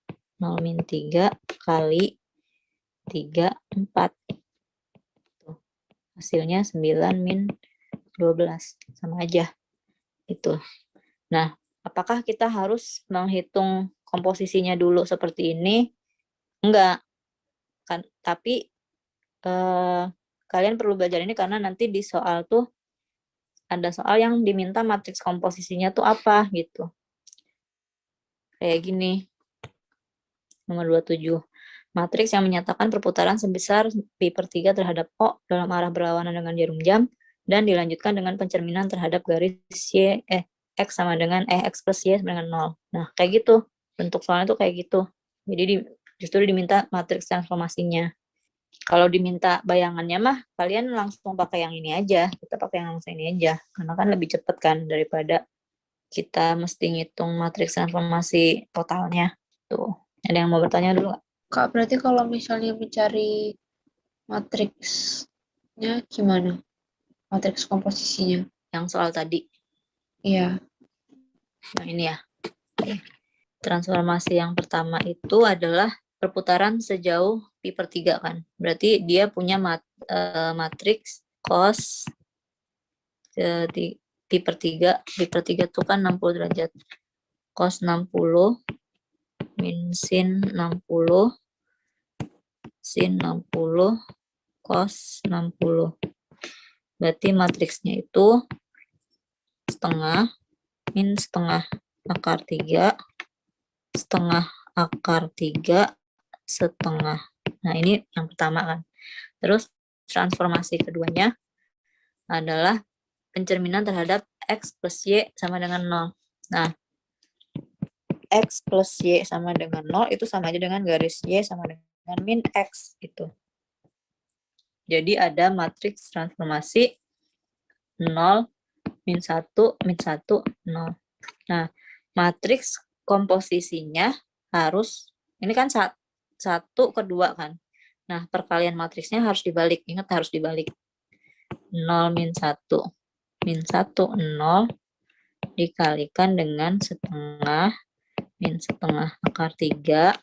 0, min 3 kali 3, 4. Tuh. Hasilnya 9 min 12. Sama aja. Itu. Nah, apakah kita harus menghitung komposisinya dulu seperti ini? Enggak. Kan, tapi kalian perlu belajar ini karena nanti di soal tuh ada soal yang diminta matriks komposisinya tuh apa gitu. Kayak gini. Nomor 27. Matriks yang menyatakan perputaran sebesar pi/3 terhadap O dalam arah berlawanan dengan jarum jam dan dilanjutkan dengan pencerminan terhadap garis Y, X sama dengan X plus Y sama dengan 0. Nah, kayak gitu. Bentuk soalnya tuh kayak gitu. Jadi justru diminta matriks transformasinya. Kalau diminta bayangannya mah kalian langsung pakai yang ini aja. Kita pakai yang langsung ini aja. Karena kan lebih cepet kan daripada kita mesti ngitung matriks transformasi totalnya. Tuh. Ada yang mau bertanya dulu nggak? Kak, berarti kalau misalnya mencari matriksnya gimana? Matriks komposisinya. Yang soal tadi. Iya. Yang ini ya. Transformasi yang pertama itu adalah perputaran sejauh pi/3 kan. Berarti dia punya matriks cos pi/3. Pi/3 itu kan 60 derajat. Cos 60 min sin 60 sin 60 cos 60. Berarti matriksnya itu setengah min setengah akar 3 setengah akar 3 setengah. Nah, ini yang pertama kan. Terus transformasi keduanya adalah pencerminan terhadap X plus Y sama dengan 0. Nah, X plus Y sama dengan 0 itu sama aja dengan garis Y sama dengan min X gitu. Jadi ada matriks transformasi 0, min 1, min 1, 0. Nah, matriks komposisinya harus, ini kan 1 ke 2 kan. Nah, perkalian matriksnya harus dibalik. Ingat harus dibalik. 0 min 1. Min 1, 0. Dikalikan dengan setengah. Min setengah akar 3.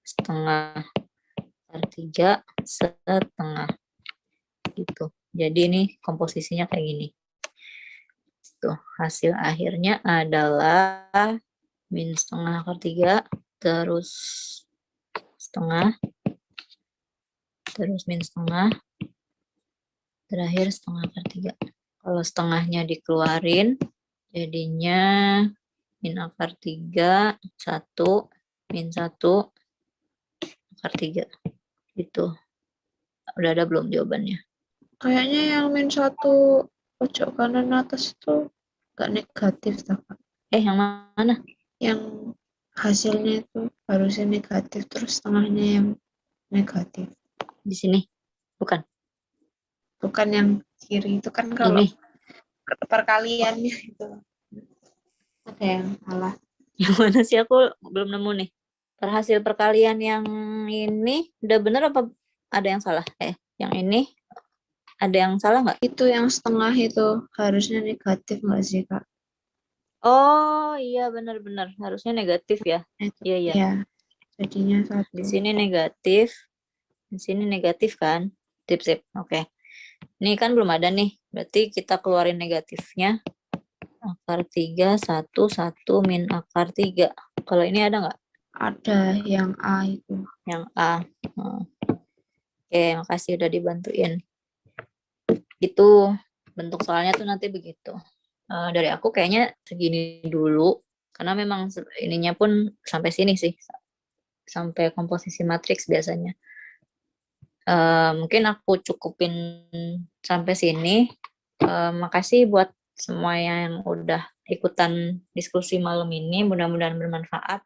Setengah akar 3. Setengah. Gitu. Jadi ini komposisinya kayak gini. Tuh, hasil akhirnya adalah min setengah akar 3. Terus setengah. Terus min setengah, terakhir setengah akar 3. Kalau setengahnya dikeluarin, jadinya min akar 3, 1, min 1, akar 3. Gitu. Udah ada belum jawabannya? Kayaknya yang min 1 pojok kanan atas itu nggak negatif, Kak. Yang mana? Yang hasilnya itu harusnya negatif, terus setengahnya yang negatif. Di sini? Bukan? Bukan yang kiri itu kan kalau Ini. perkaliannya itu. Ada yang salah. Yang mana sih, aku belum nemu nih. Hasil perkalian yang ini udah bener apa ada yang salah? Yang ini ada yang salah nggak? Itu yang setengah itu harusnya negatif nggak sih, Kak? Oh iya, benar-benar harusnya negatif ya. Iya. Ya, jadinya 1. Di sini negatif, di sini negatif kan? Sip. Oke. Ini kan belum ada nih. Berarti kita keluarin negatifnya. Akar 3, 1, 1, min akar 3. Kalau ini ada nggak? Ada yang A itu. Yang A. Oke, makasih udah dibantuin. Itu bentuk soalnya tuh nanti begitu. Dari aku kayaknya segini dulu. Karena memang ininya pun sampai sini sih. Sampai komposisi matriks biasanya. Mungkin aku cukupin sampai sini. Makasih buat semua yang udah ikutan diskusi malam ini. Mudah-mudahan bermanfaat.